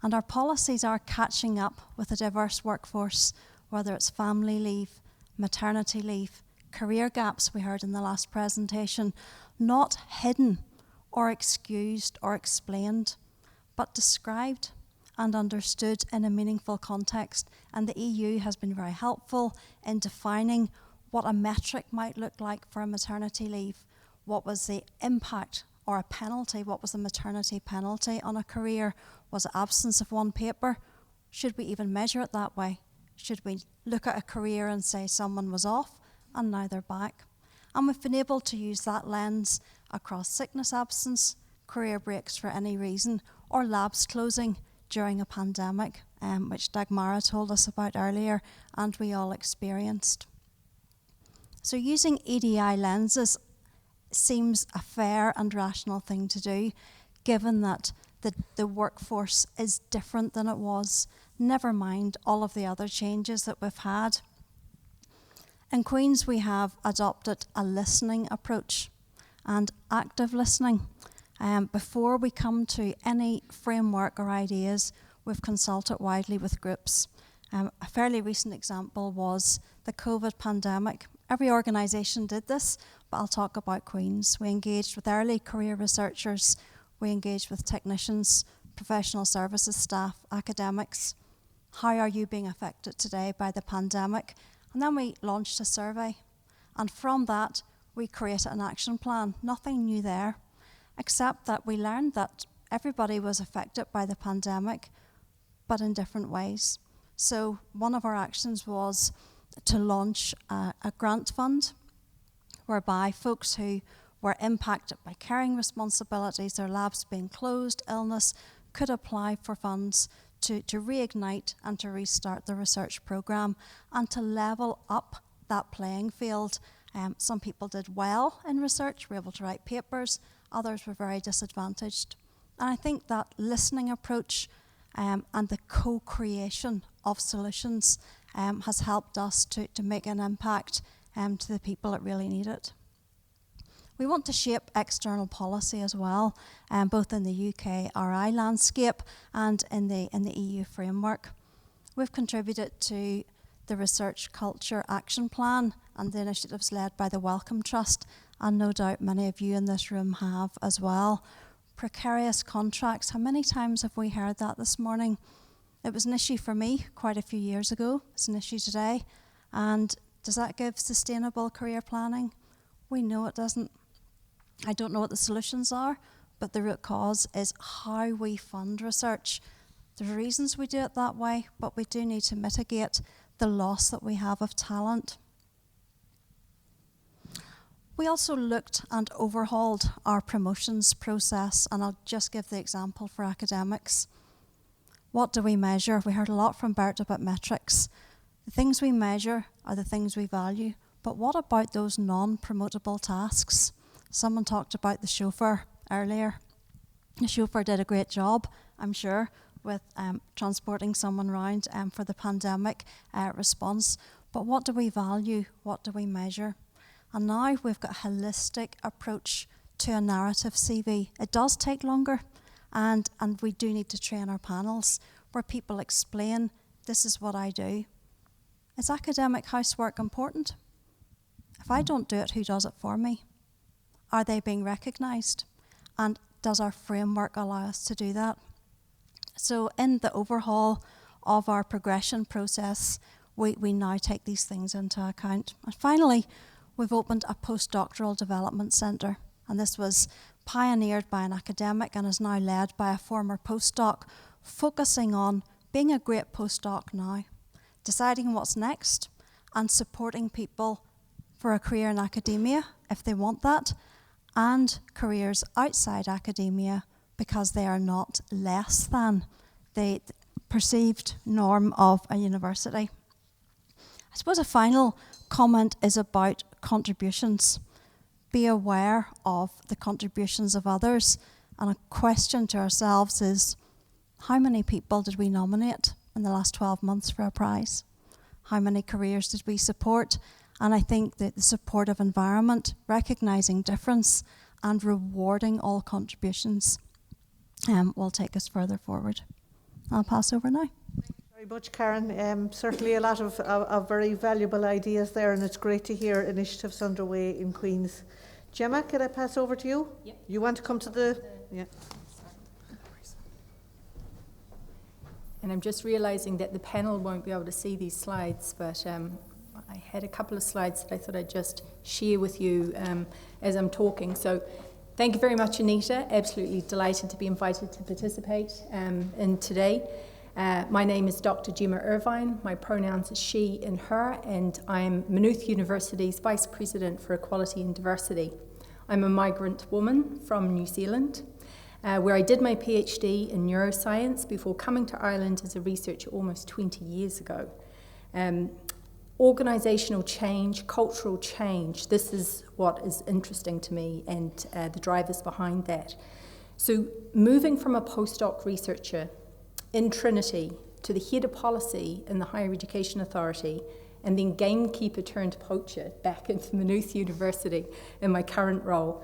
And our policies are catching up with a diverse workforce, whether it's family leave, maternity leave, career gaps we heard in the last presentation, not hidden or excused or explained, but described and understood in a meaningful context. And the EU has been very helpful in defining what a metric might look like for a maternity leave. What was the impact or a penalty? What was the maternity penalty on a career? Was it absence of one paper? Should we even measure it that way? Should we look at a career and say someone was off and now they're back? And we've been able to use that lens across sickness absence, career breaks for any reason, or labs closing during a pandemic, which Dagmara told us about earlier, and we all experienced. So using EDI lenses seems a fair and rational thing to do, given that the workforce is different than it was, never mind all of the other changes that we've had. In Queen's, we have adopted a listening approach and active listening. Before we come to any framework or ideas, we've consulted widely with groups. A fairly recent example was the COVID pandemic. Every organisation did this, but I'll talk about Queen's. We engaged with early career researchers, we engaged with technicians, professional services staff, academics. How are you being affected today by the pandemic? And then we launched a survey. And from that, we created an action plan. Nothing new there, except that we learned that everybody was affected by the pandemic, but in different ways. So one of our actions was to launch a grant fund whereby folks who were impacted by caring responsibilities, their labs being closed, illness, could apply for funds to reignite and to restart the research programme and to level up that playing field. Some people did well in research, were able to write papers, others were very disadvantaged. And I think that listening approach and the co-creation of solutions has helped us to make an impact to the people that really need it. We want to shape external policy as well, both in the UK RI landscape and in the EU framework. We've contributed to the Research Culture Action Plan and the initiatives led by the Wellcome Trust, and no doubt many of you in this room have as well. Precarious contracts, how many times have we heard that this morning? It was an issue for me quite a few years ago, it's an issue today, and does that give sustainable career planning? We know it doesn't. I don't know what the solutions are, but the root cause is how we fund research. There are reasons we do it that way, but we do need to mitigate the loss that we have of talent. We also looked and overhauled our promotions process, and I'll just give the example for academics. What do we measure? We heard a lot from Bert about metrics. The things we measure are the things we value, but what about those non-promotable tasks? Someone talked about the chauffeur earlier. The chauffeur did a great job, I'm sure, with transporting someone around for the pandemic response. But what do we value? What do we measure? And now we've got a holistic approach to a narrative CV. It does take longer, and we do need to train our panels where people explain, this is what I do. Is academic housework important? If I don't do it, who does it for me? Are they being recognised? And does our framework allow us to do that? So in the overhaul of our progression process, we now take these things into account. And finally, we've opened a postdoctoral development centre, and this was pioneered by an academic and is now led by a former postdoc, focusing on being a great postdoc now, deciding what's next, and supporting people for a career in academia, if they want that, and careers outside academia, because they are not less than the perceived norm of a university. I suppose a final comment is about contributions. Be aware of the contributions of others And a question to ourselves is, how many people did we nominate in the last 12 months for a prize? How many careers did we support? And I think that the supportive environment, recognising difference and rewarding all contributions will take us further forward. I'll pass over now. Very much, Karen. Certainly a lot of very valuable ideas there, and it's great to hear initiatives underway in Queen's. Gemma, can I pass over to you? Yep. You want to come to the... Yeah. And I'm just realising that the panel won't be able to see these slides, but I had a couple of slides that I thought I'd just share with you as I'm talking. So thank you very much, Anita. Absolutely delighted to be invited to participate in today. My name is Dr. Gemma Irvine. My pronouns are she and her, and I'm Maynooth University's Vice President for Equality and Diversity. I'm a migrant woman from New Zealand, where I did my PhD in neuroscience before coming to Ireland as a researcher almost 20 years ago. Organisational change, cultural change, this is what is interesting to me and the drivers behind that. So moving from a postdoc researcher in Trinity to the head of policy in the Higher Education Authority, and then gamekeeper turned poacher back into Maynooth University in my current role,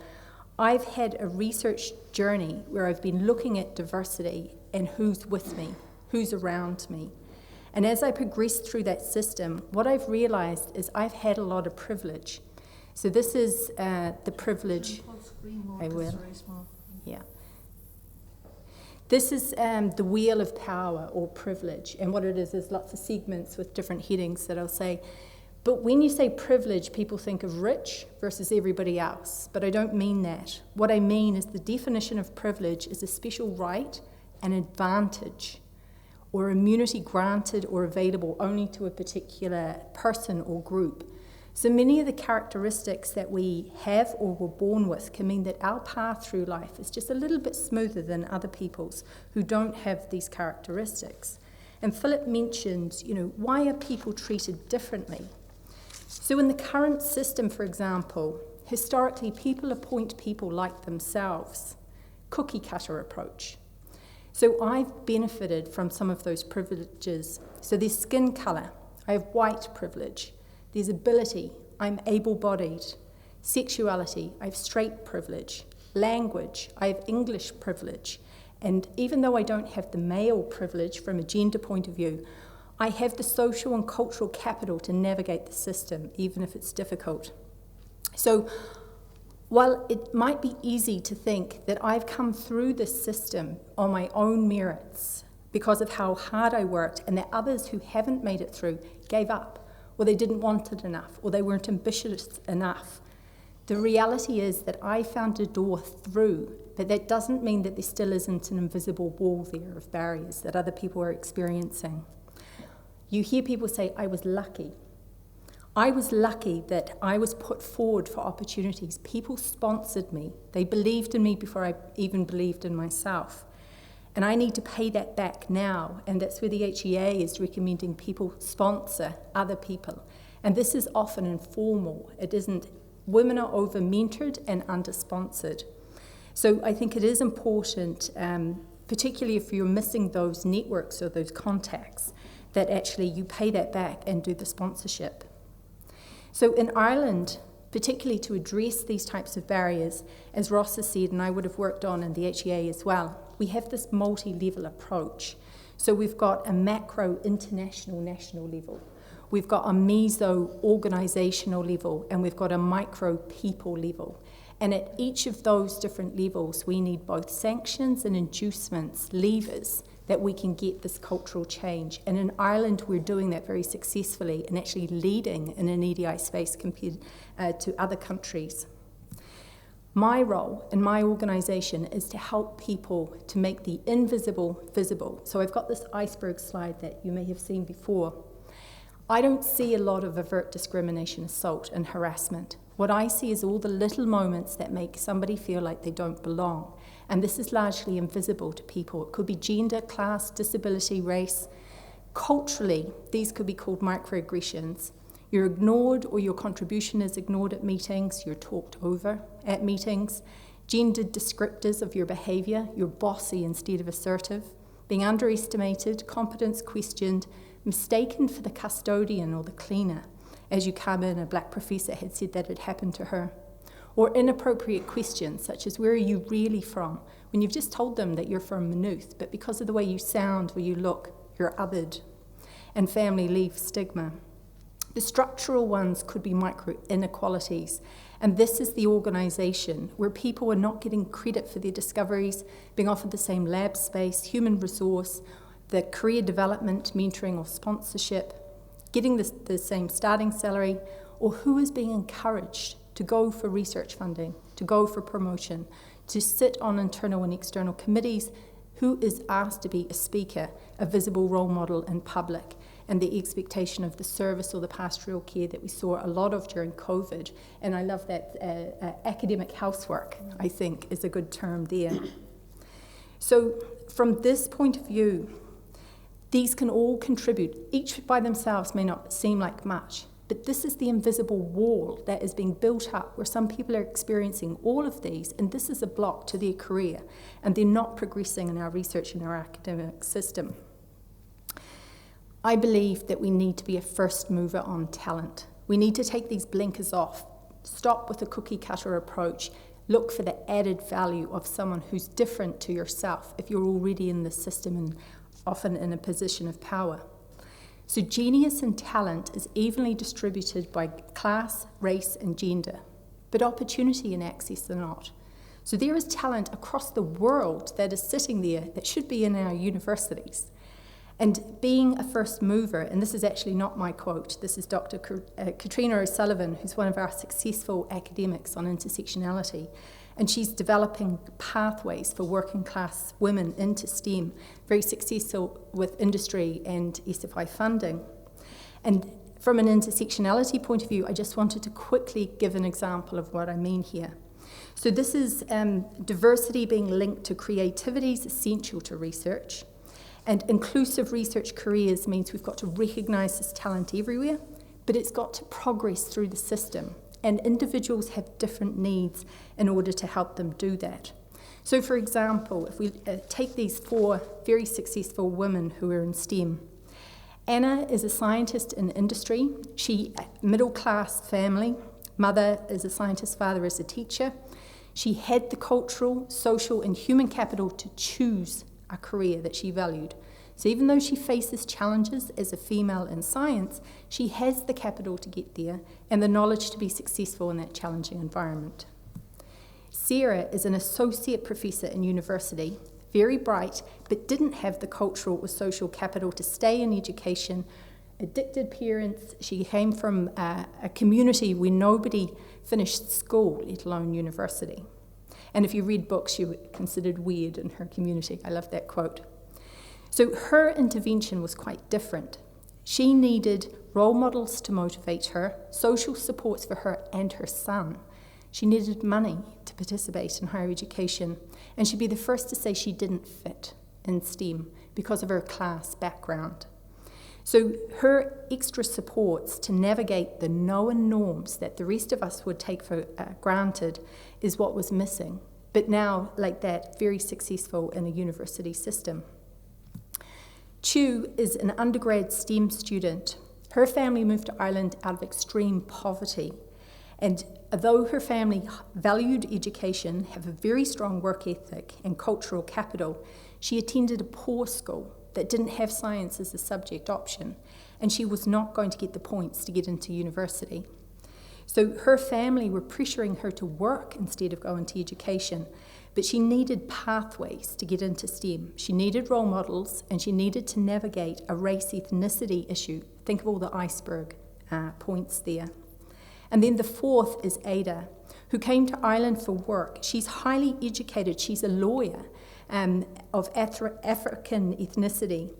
I've had a research journey where I've been looking at diversity and who's with me, who's around me. And as I progressed through that system, what I've realised is I've had a lot of privilege. So this is the privilege. I will. Yeah. This is the wheel of power or privilege. And what it is lots of segments with different headings that I'll say. But when you say privilege, people think of rich versus everybody else. But I don't mean that. What I mean is the definition of privilege is a special right, an advantage, or immunity granted or available only to a particular person or group. So many of the characteristics that we have or were born with can mean that our path through life is just a little bit smoother than other people's who don't have these characteristics. And Philip mentioned, why are people treated differently? So in the current system, for example, historically people appoint people like themselves, cookie cutter approach. So I've benefited from some of those privileges. So there's skin colour, I have white privilege. There's ability, I'm able-bodied. Sexuality, I have straight privilege. Language, I have English privilege. And even though I don't have the male privilege from a gender point of view, I have the social and cultural capital to navigate the system, even if it's difficult. So while it might be easy to think that I've come through this system on my own merits because of how hard I worked, and that others who haven't made it through gave up, or they didn't want it enough, or they weren't ambitious enough. The reality is that I found a door through, but that doesn't mean that there still isn't an invisible wall there of barriers that other people are experiencing. You hear people say, I was lucky. I was lucky that I was put forward for opportunities. People sponsored me. They believed in me before I even believed in myself. And I need to pay that back now. And that's where the HEA is recommending people sponsor other people. And this is often informal. It isn't, women are over-mentored and under-sponsored. So I think it is important, particularly if you're missing those networks or those contacts, that actually you pay that back and do the sponsorship. So in Ireland, particularly to address these types of barriers, as Ross has said, and I would have worked on in the HEA as well, we have this multi-level approach. So we've got a macro international national level, we've got a meso organisational level, and we've got a micro people level. And at each of those different levels, we need both sanctions and inducements, levers, that we can get this cultural change. And in Ireland, we're doing that very successfully and actually leading in an EDI space compared to other countries. My role in my organisation is to help people to make the invisible visible. So I've got this iceberg slide that you may have seen before. I don't see a lot of overt discrimination, assault and harassment. What I see is all the little moments that make somebody feel like they don't belong. And this is largely invisible to people. It could be gender, class, disability, race. Culturally, these could be called microaggressions. You're ignored or your contribution is ignored at meetings, you're talked over at meetings. gendered descriptors of your behaviour, you're bossy instead of assertive, being underestimated, competence questioned, mistaken for the custodian or the cleaner. As you come in, a black professor had said that had happened to her. Or inappropriate questions, such as, where are you really from? When you've just told them that you're from Maynooth, but because of the way you sound or you look, you're othered. And family leave stigma. The structural ones could be micro inequalities. And this is the organisation where people are not getting credit for their discoveries, being offered the same lab space, human resource, the career development, mentoring or sponsorship, getting the same starting salary, or who is being encouraged to go for research funding, to go for promotion, to sit on internal and external committees, who is asked to be a speaker, a visible role model in public, and the expectation of the service or the pastoral care that we saw a lot of during COVID. And I love that academic housework, I think, is a good term there. So from this point of view, these can all contribute. Each by themselves may not seem like much, but this is the invisible wall that is being built up where some people are experiencing all of these, and this is a block to their career, and they're not progressing in our research and our academic system. I believe that we need to be a first mover on talent. We need to take these blinkers off, stop with the cookie cutter approach, look for the added value of someone who's different to yourself if you're already in the system and often in a position of power. So genius and talent is evenly distributed by class, race and gender, but opportunity and access are not. So there is talent across the world that is sitting there that should be in our universities. And being a first mover, and this is actually not my quote, this is Dr. Katrina O'Sullivan, who's one of our successful academics on intersectionality, and she's developing pathways for working class women into STEM, very successful with industry and SFI funding. And from an intersectionality point of view, I just wanted to quickly give an example of what I mean here. So this is diversity being linked to creativity is essential to research. And inclusive research careers means we've got to recognise this talent everywhere, but it's got to progress through the system. And individuals have different needs in order to help them do that. So for example, if we take these 4 very successful women who are in STEM. Anna is a scientist in industry. She, middle-class family, mother is a scientist, father is a teacher. She had the cultural, social and human capital to choose a career that she valued. So even though she faces challenges as a female in science, she has the capital to get there and the knowledge to be successful in that challenging environment. Sarah is an associate professor in university, very bright, but didn't have the cultural or social capital to stay in education. Addicted parents, she came from a community where nobody finished school, let alone university. And if you read books, you were considered weird in her community. I love that quote. So her intervention was quite different. She needed role models to motivate her, social supports for her and her son. She needed money to participate in higher education, and she'd be the first to say she didn't fit in STEM because of her class background. So her extra supports to navigate the known norms that the rest of us would take for granted is what was missing. But now, like that, very successful in a university system. Chu is an undergrad STEM student. Her family moved to Ireland out of extreme poverty. And although her family valued education, have a very strong work ethic and cultural capital, she attended a poor school that didn't have science as a subject option, and she was not going to get the points to get into university. So her family were pressuring her to work instead of going to education, but she needed pathways to get into STEM. She needed role models, and she needed to navigate a race ethnicity issue. Think of all the iceberg points there. And then the 4th is Ada, who came to Ireland for work. She's highly educated. She's a lawyer of African ethnicity,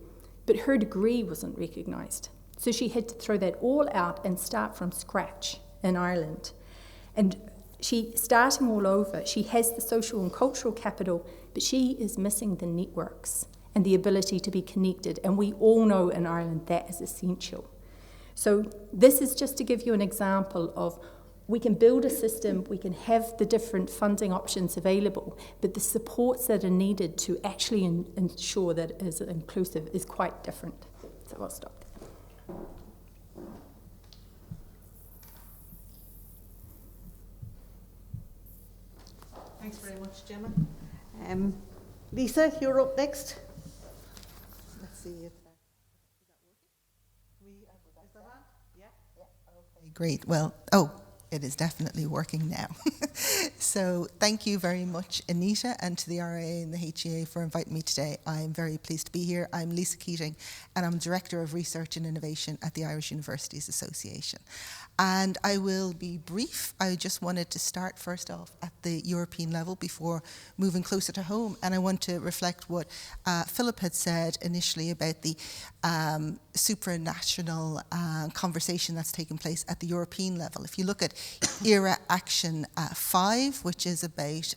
but her degree wasn't recognised. So she had to throw that all out and start from scratch in Ireland. And she, starting all over, she has the social and cultural capital, but she is missing the networks and the ability to be connected. And we all know in Ireland that is essential. So this is just to give you an example of We can build a system, we can have the different funding options available, but the supports that are needed to actually ensure that it is inclusive is quite different. So I'll stop there. Thanks very much, Gemma. Lisa, you're up next. Let's see if that is that working. Is that on? Yeah. Okay, great. Well, it is definitely working now. So thank you very much, Anita, and to the RIA and the HEA for inviting me today. I'm very pleased to be here. I'm Lisa Keating, and I'm Director of Research and Innovation at the Irish Universities Association. And I will be brief. I just wanted to start first off at the European level before moving closer to home. And I want to reflect what Philip had said initially about the supranational conversation that's taking place at the European level. If you look at ERA Action 5, which is about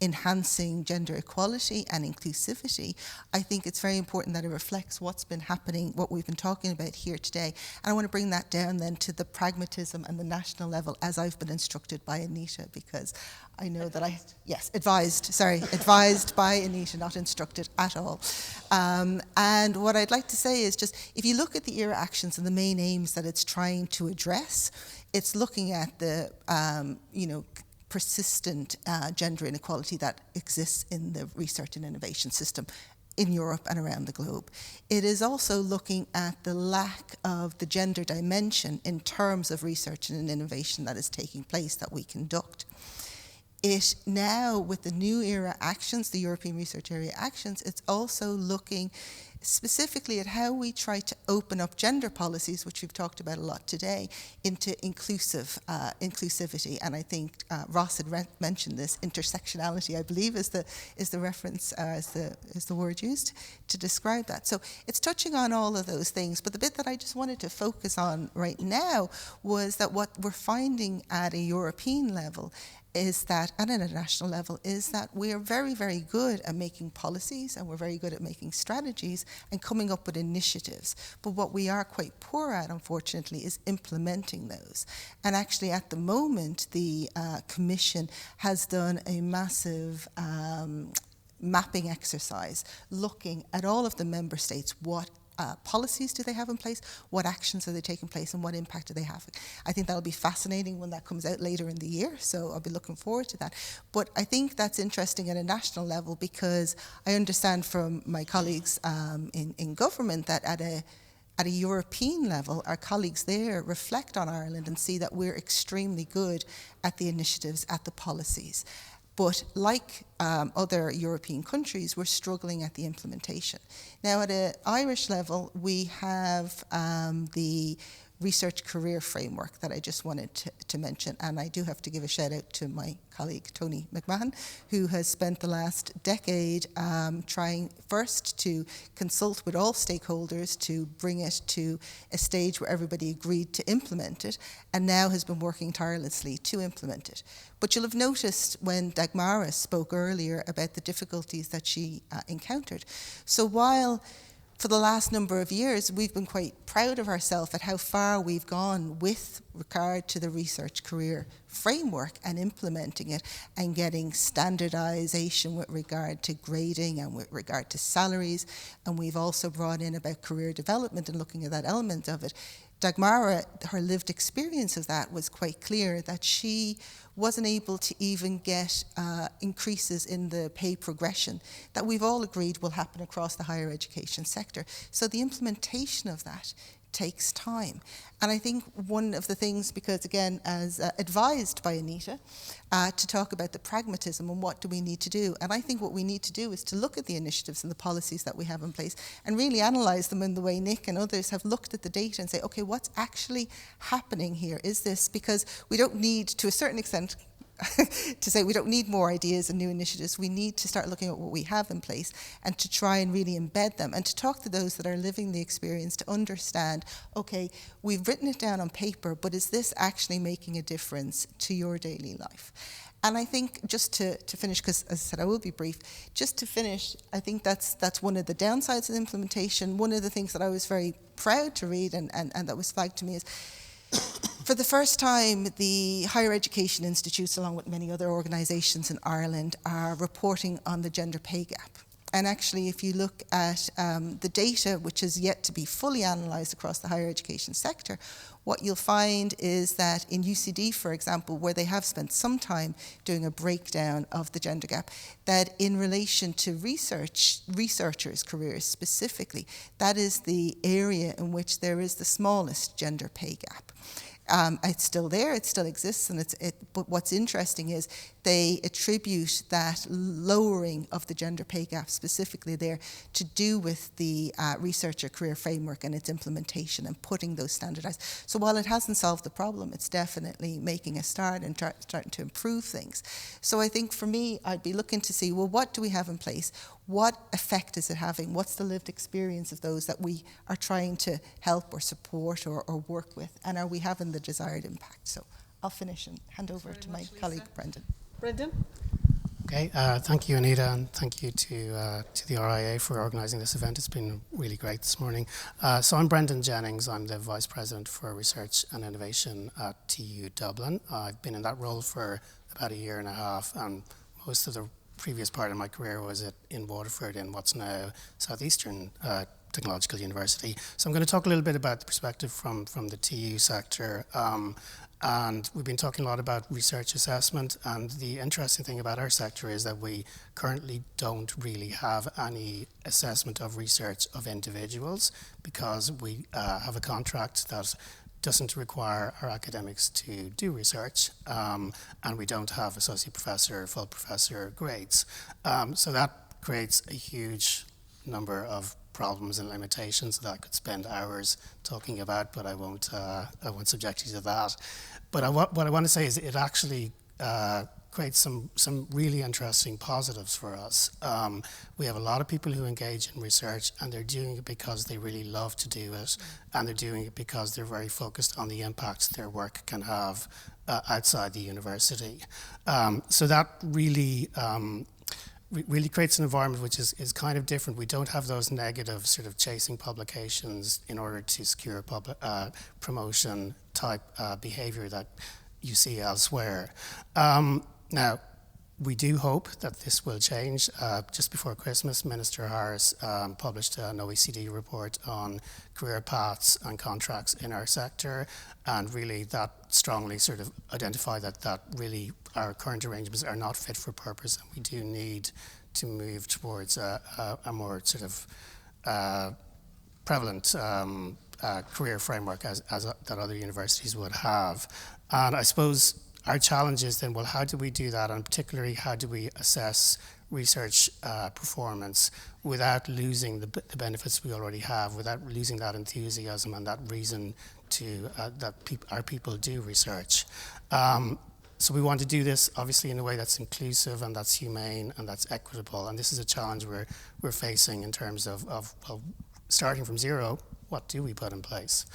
enhancing gender equality and inclusivity, I think it's very important that it reflects what's been happening, what we've been talking about here today. And I want to bring that down then to the pragmatism and the national level as I've been instructed by Anita, because I know that advised by Anita, not instructed at all. And what I'd like to say is just, if you look at the ERA actions and the main aims that it's trying to address, it's looking at the, persistent gender inequality that exists in the research and innovation system in Europe and around the globe. It is also looking at the lack of the gender dimension in terms of research and innovation that is taking place that we conduct. It now, with the new ERA actions, the European Research Area actions, it's also looking specifically at how we try to open up gender policies, which we've talked about a lot today, into inclusivity. And I think Ross had mentioned this, intersectionality, I believe, is the reference, is the word used to describe that. So it's touching on all of those things. But the bit that I just wanted to focus on right now was that what we're finding at a European level is that, and at a national level, is that we are very, very good at making policies, and we're very good at making strategies and coming up with initiatives. But what we are quite poor at, unfortunately, is implementing those. And actually, at the moment, the Commission has done a massive mapping exercise looking at all of the member states, what policies do they have in place, what actions are they taking place, and what impact do they have. I think that'll be fascinating when that comes out later in the year, so I'll be looking forward to that. But I think that's interesting at a national level, because I understand from my colleagues in government that at a European level, our colleagues there reflect on Ireland and see that we're extremely good at the initiatives, at the policies. But like other European countries, we're struggling at the implementation. Now, at an Irish level, we have the research career framework that I just wanted to mention. And I do have to give a shout out to my colleague, Tony McMahon, who has spent the last decade trying first to consult with all stakeholders to bring it to a stage where everybody agreed to implement it, and now has been working tirelessly to implement it. But you'll have noticed when Dagmara spoke earlier about the difficulties that she encountered. So while for the last number of years, we've been quite proud of ourselves at how far we've gone with regard to the research career framework and implementing it and getting standardization with regard to grading and with regard to salaries. And we've also brought in about career development and looking at that element of it. Dagmara, her lived experience of that was quite clear, that she wasn't able to even get increases in the pay progression that we've all agreed will happen across the higher education sector. So the implementation of that takes time. And I think one of the things, because again, as advised by Anita, to talk about the pragmatism and what do we need to do. And I think what we need to do is to look at the initiatives and the policies that we have in place and really analyse them in the way Nick and others have looked at the data and say, okay, what's actually happening here? Is this, because we don't need, to a certain extent, to say we don't need more ideas and new initiatives. We need to start looking at what we have in place and to try and really embed them and to talk to those that are living the experience to understand, okay, we've written it down on paper, but is this actually making a difference to your daily life? And I think just to finish, because as I said, I will be brief, just to finish, I think that's one of the downsides of the implementation. One of the things that I was very proud to read and that was flagged to me is For the first time, the higher education institutes, along with many other organisations in Ireland, are reporting on the gender pay gap. And actually, if you look at the data, which is yet to be fully analysed across the higher education sector, what you'll find is that in UCD, for example, where they have spent some time doing a breakdown of the gender gap, that in relation to researchers' careers specifically, that is the area in which there is the smallest gender pay gap. It's still there, it still exists, and but what's interesting is they attribute that lowering of the gender pay gap specifically there to do with the researcher career framework and its implementation and putting those standardized. So while it hasn't solved the problem, it's definitely making a start and starting to improve things. So I think for me, I'd be looking to see, well, what do we have in place? What effect is it having? What's the lived experience of those that we are trying to help or support or work with? And are we having the desired impact? So I'll finish and hand over to my colleague, Brendan. Brendan? Okay, thank you, Anita, and thank you to the RIA for organising this event. It's been really great this morning. So I'm Brendan Jennings. I'm the Vice President for Research and Innovation at TU Dublin. I've been in that role for about a year and a half, and most of the previous part of my career was in Waterford in what's now Southeastern Technological University. So I'm going to talk a little bit about the perspective from the TU sector. And we've been talking a lot about research assessment, and the interesting thing about our sector is that we currently don't really have any assessment of research of individuals, because we have a contract that doesn't require our academics to do research, and we don't have associate professor, full professor grades. So that creates a huge number of problems and limitations that I could spend hours talking about, but I won't subject you to that. But what I want to say is it actually creates some really interesting positives for us. We have a lot of people who engage in research, and they're doing it because they really love to do it, and they're doing it because they're very focused on the impact their work can have outside the university. So that really creates an environment which is kind of different. We don't have those negative sort of chasing publications in order to secure promotion type behavior that you see elsewhere. Now, we do hope that this will change. Just before Christmas, Minister Harris published an OECD report on career paths and contracts in our sector, and really that strongly sort of identified that really our current arrangements are not fit for purpose, and we do need to move towards a more sort of prevalent career framework as that other universities would have. And I suppose our challenge is then, well, how do we do that? And particularly, how do we assess research performance without losing the benefits we already have, without losing that enthusiasm and that reason to that our people do research? So we want to do this, obviously, in a way that's inclusive and that's humane and that's equitable. And this is a challenge we're facing in terms of well, starting from zero, what do we put in place?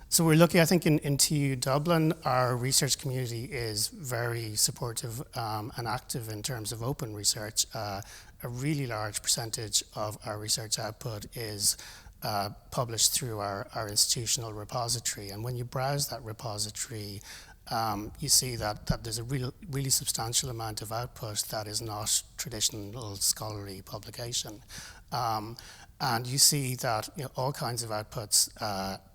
So we're lucky, I think, in TU Dublin, our research community is very supportive and active in terms of open research. A really large percentage of our research output is published through our institutional repository. And when you browse that repository, you see that there's a really substantial amount of output that is not traditional scholarly publication. And you see that all kinds of outputs,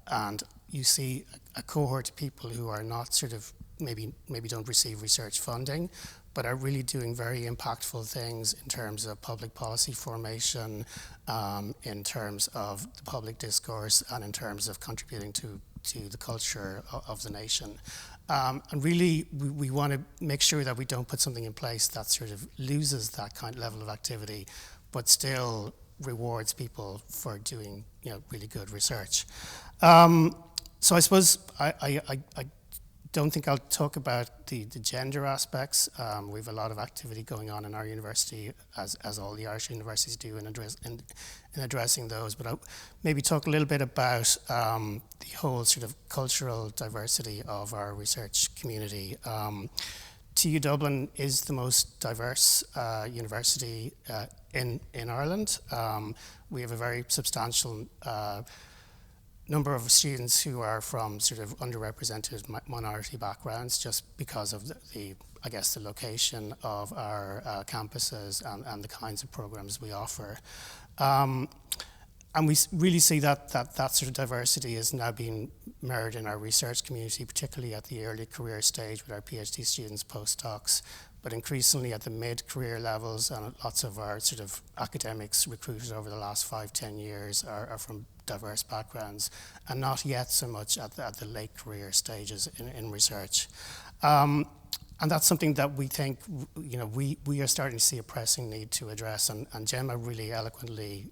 and you see a cohort of people who are not sort of maybe don't receive research funding, but are really doing very impactful things in terms of public policy formation, in terms of the public discourse, and in terms of contributing to the culture of the nation. And really, we want to make sure that we don't put something in place that sort of loses that kind of level of activity, but still rewards people for doing really good research. So I suppose I don't think I'll talk about the gender aspects. We have a lot of activity going on in our university, as all the Irish universities do, in addressing those. But I'll maybe talk a little bit about the whole sort of cultural diversity of our research community. TU Dublin is the most diverse university in Ireland. We have a very substantial number of students who are from sort of underrepresented minority backgrounds, just because of the I guess, the location of our campuses and the kinds of programs we offer. And we really see that sort of diversity is now being mirrored in our research community, particularly at the early career stage with our PhD students, postdocs, but increasingly at the mid-career levels, and lots of our sort of academics recruited over the last 5-10 years are from diverse backgrounds, and not yet so much at the late career stages in research. And that's something that we think, we are starting to see a pressing need to address, and Gemma really eloquently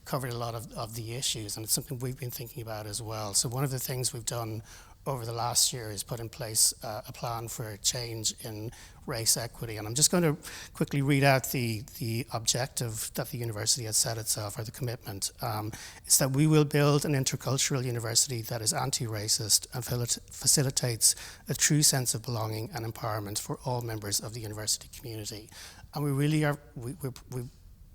covered a lot of the issues, and it's something we've been thinking about as well. So one of the things we've done over the last year is put in place a plan for a change in race equity. And I'm just going to quickly read out the objective that the university has set itself, or the commitment. It's that we will build an intercultural university that is anti-racist and facilitates a true sense of belonging and empowerment for all members of the university community. And we really are, we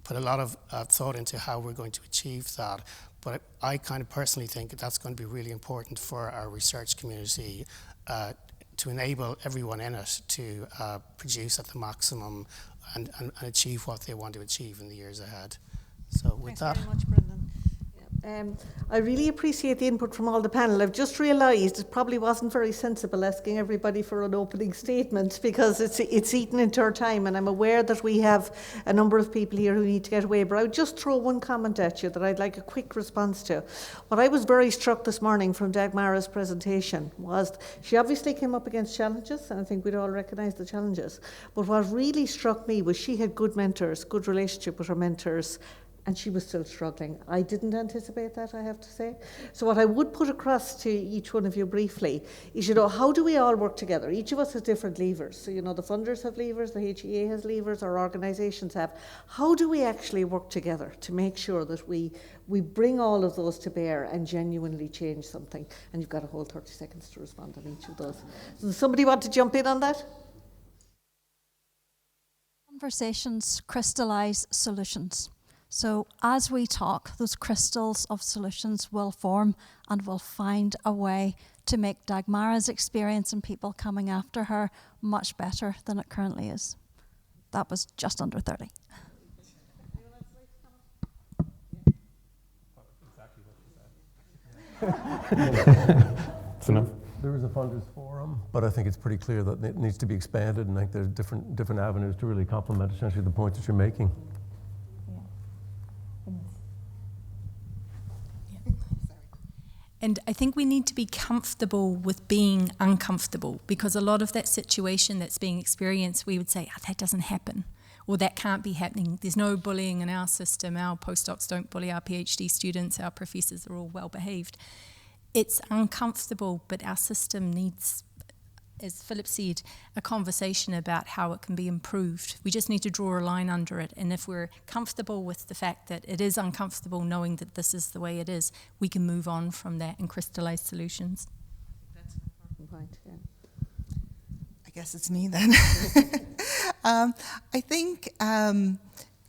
put a lot of thought into how we're going to achieve that. But I kind of personally think that's going to be really important for our research community to enable everyone in it to produce at the maximum and achieve what they want to achieve in the years ahead. So with that. Thanks very much, Brendan. I really appreciate the input from all the panel. I've just realised it probably wasn't very sensible asking everybody for an opening statement, because it's eaten into our time, and I'm aware that we have a number of people here who need to get away, but I would just throw one comment at you that I'd like a quick response to. What I was very struck this morning from Dagmara's presentation was she obviously came up against challenges, and I think we'd all recognise the challenges, but what really struck me was she had good mentors, good relationship with her mentors, and she was still struggling. I didn't anticipate that, I have to say. So what I would put across to each one of you briefly is, how do we all work together? Each of us has different levers. So, the funders have levers, the HEA has levers, our organisations have. How do we actually work together to make sure that we bring all of those to bear and genuinely change something? And you've got a whole 30 seconds to respond on each of those. So does somebody want to jump in on that? Conversations crystallise solutions. So as we talk, those crystals of solutions will form, and will find a way to make Dagmara's experience and people coming after her much better than it currently is. That was just under 30. It's enough. There is a funders forum, but I think it's pretty clear that it needs to be expanded, and I think there's different avenues to really complement essentially the points that you're making. And I think we need to be comfortable with being uncomfortable, because a lot of that situation that's being experienced, we would say, that doesn't happen, or that can't be happening. There's no bullying in our system. Our postdocs don't bully our PhD students. Our professors are all well behaved. It's uncomfortable, but our system needs, as Philip said, a conversation about how it can be improved. We just need to draw a line under it. And if we're comfortable with the fact that it is uncomfortable, knowing that this is the way it is, we can move on from that and crystallise solutions. That's an important point, yeah. I guess it's me then. I think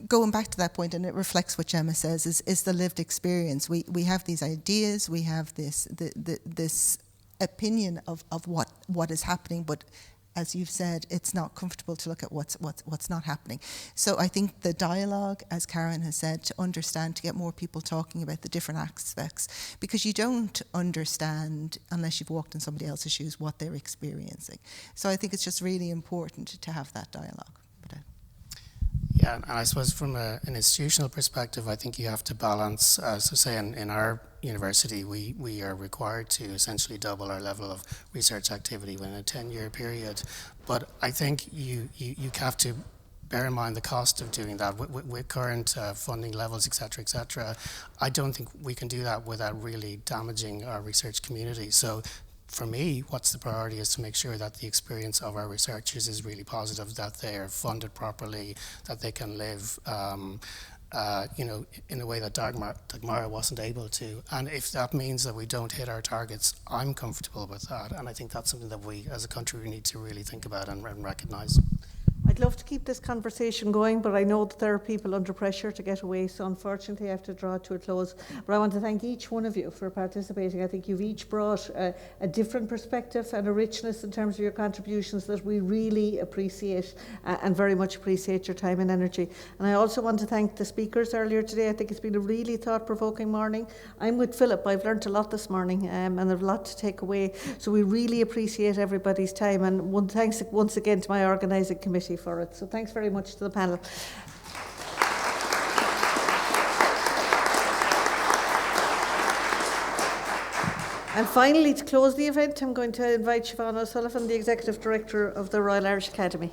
going back to that point, and it reflects what Gemma says, is the lived experience. We have these ideas, we have this opinion of what is happening, but as you've said, it's not comfortable to look at what's not happening. So I think the dialogue, as Karen has said, to understand, to get more people talking about the different aspects, because you don't understand unless you've walked in somebody else's shoes what they're experiencing. So I think it's just really important to have that dialogue. Yeah, and I suppose from an institutional perspective, I think you have to balance, so say in our university, we are required to essentially double our level of research activity within a 10-year period. But I think you have to bear in mind the cost of doing that with current funding levels, et cetera, I don't think we can do that without really damaging our research community. So for me, what's the priority is to make sure that the experience of our researchers is really positive, that they are funded properly, that they can live in a way that Dagmara wasn't able to. And if that means that we don't hit our targets, I'm comfortable with that. And I think that's something that we, as a country, we need to really think about and recognise. I I'd love to keep this conversation going, but I know that there are people under pressure to get away, so unfortunately I have to draw it to a close. But I want to thank each one of you for participating. I think you've each brought a different perspective and a richness in terms of your contributions that we really appreciate and very much appreciate your time and energy. And I also want to thank the speakers earlier today. I think it's been a really thought-provoking morning. I'm with Philip. I've learned a lot this morning and I've a lot to take away. So we really appreciate everybody's time, and thanks once again to my organising committee for it. So thanks very much to the panel. And finally, to close the event, I'm going to invite Siobhán O'Sullivan, the Executive Director of the Royal Irish Academy.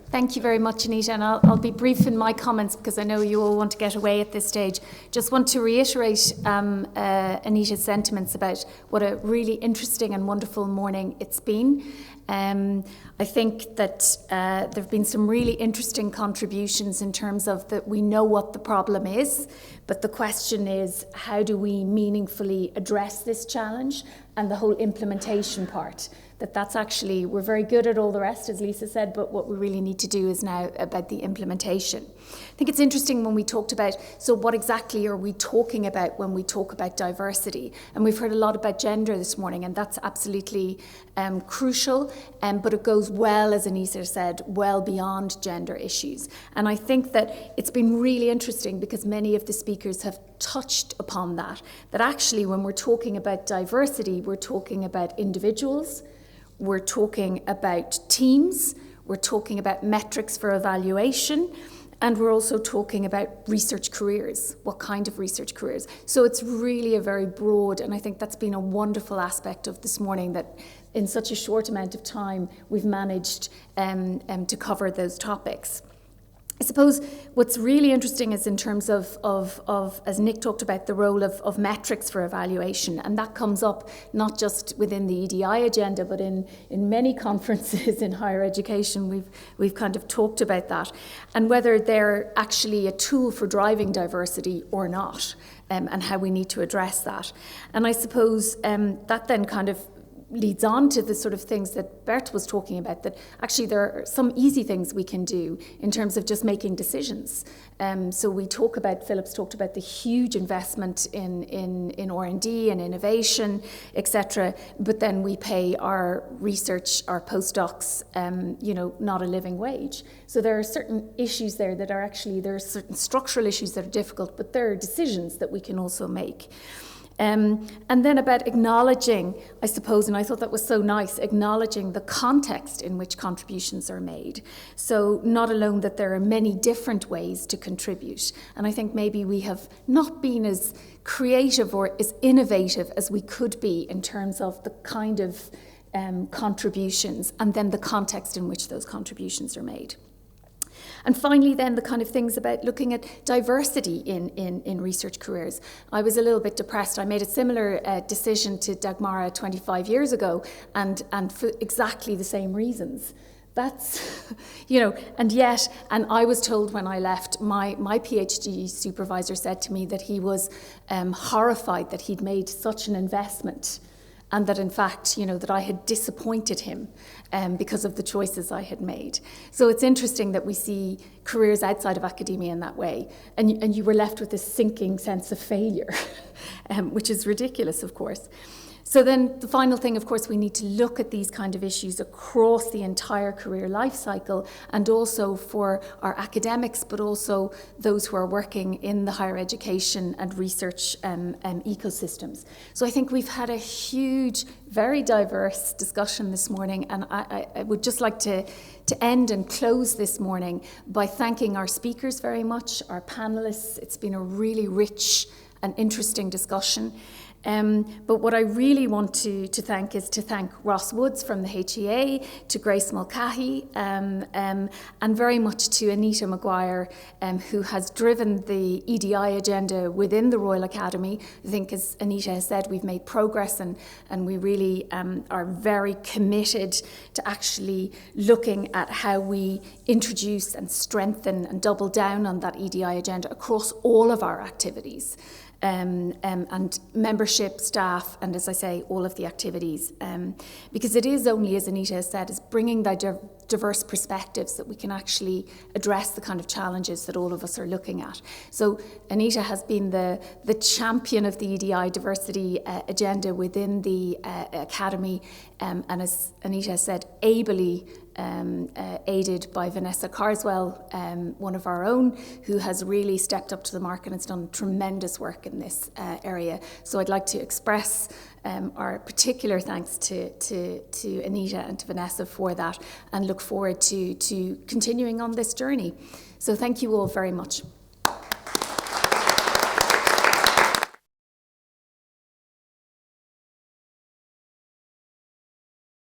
Thank you very much, Anita, and I'll be brief in my comments because I know you all want to get away at this stage. Just want to reiterate Anita's sentiments about what a really interesting and wonderful morning it's been. I think that there have been some really interesting contributions in terms of that we know what the problem is, but the question is, how do we meaningfully address this challenge and the whole implementation part? That's actually, we're very good at all the rest, as Lisa said, but what we really need to do is now about the implementation. I think it's interesting when we talked about, so what exactly are we talking about when we talk about diversity? And we've heard a lot about gender this morning, and that's absolutely crucial, but it goes well, as Anita said, well beyond gender issues. And I think that it's been really interesting because many of the speakers have touched upon that actually when we're talking about diversity, we're talking about individuals, we're talking about teams, we're talking about metrics for evaluation, and we're also talking about research careers, what kind of research careers. So it's really a very broad, and I think that's been a wonderful aspect of this morning, that in such a short amount of time we've managed to cover those topics. I suppose what's really interesting is in terms of as Nick talked about, the role of metrics for evaluation, and that comes up not just within the EDI agenda, but in many conferences in higher education, we've kind of talked about that, and whether they're actually a tool for driving diversity or not, and how we need to address that. And I suppose that then kind of leads on to the sort of things that Bert was talking about, that actually there are some easy things we can do in terms of just making decisions. So we talk about, Philip's talked about the huge investment in R&D and innovation, etc. But then we pay our research, our postdocs, not a living wage. So there are certain issues there that are actually, there are certain structural issues that are difficult, but there are decisions that we can also make. And then about acknowledging, I suppose, and I thought that was so nice, acknowledging the context in which contributions are made. So not alone that there are many different ways to contribute. And I think maybe we have not been as creative or as innovative as we could be in terms of the kind of contributions and then the context in which those contributions are made. And finally, then, the kind of things about looking at diversity in research careers. I was a little bit depressed. I made a similar decision to Dagmara 25 years ago, and for exactly the same reasons. That's, and I was told when I left, my PhD supervisor said to me that he was horrified that he'd made such an investment, and that in fact, that I had disappointed him because of the choices I had made. So it's interesting that we see careers outside of academia in that way, and you were left with this sinking sense of failure, which is ridiculous, of course. So then the final thing, of course, we need to look at these kind of issues across the entire career life cycle, and also for our academics, but also those who are working in the higher education and research ecosystems. So I think we've had a huge, very diverse discussion this morning, and I would just like to end and close this morning by thanking our speakers very much, our panelists. It's been a really rich and interesting discussion. But what I really want to thank is to thank Ross Woods from the HEA, to Grace Mulcahy, and very much to Anita Maguire, who has driven the EDI agenda within the Royal Academy. I think, as Anita has said, we've made progress, and we really are very committed to actually looking at how we introduce and strengthen and double down on that EDI agenda across all of our activities. and membership, staff, and as I say, all of the activities. Because it is only, as Anita has said, is bringing the diverse perspectives that we can actually address the kind of challenges that all of us are looking at. So Anita has been the champion of the EDI diversity agenda within the Academy, and as Anita said, ably aided by Vanessa Carswell, one of our own, who has really stepped up to the mark and has done tremendous work in this area. So I'd like to express our particular thanks to Anita and to Vanessa for that, and look forward to continuing on this journey. So thank you all very much.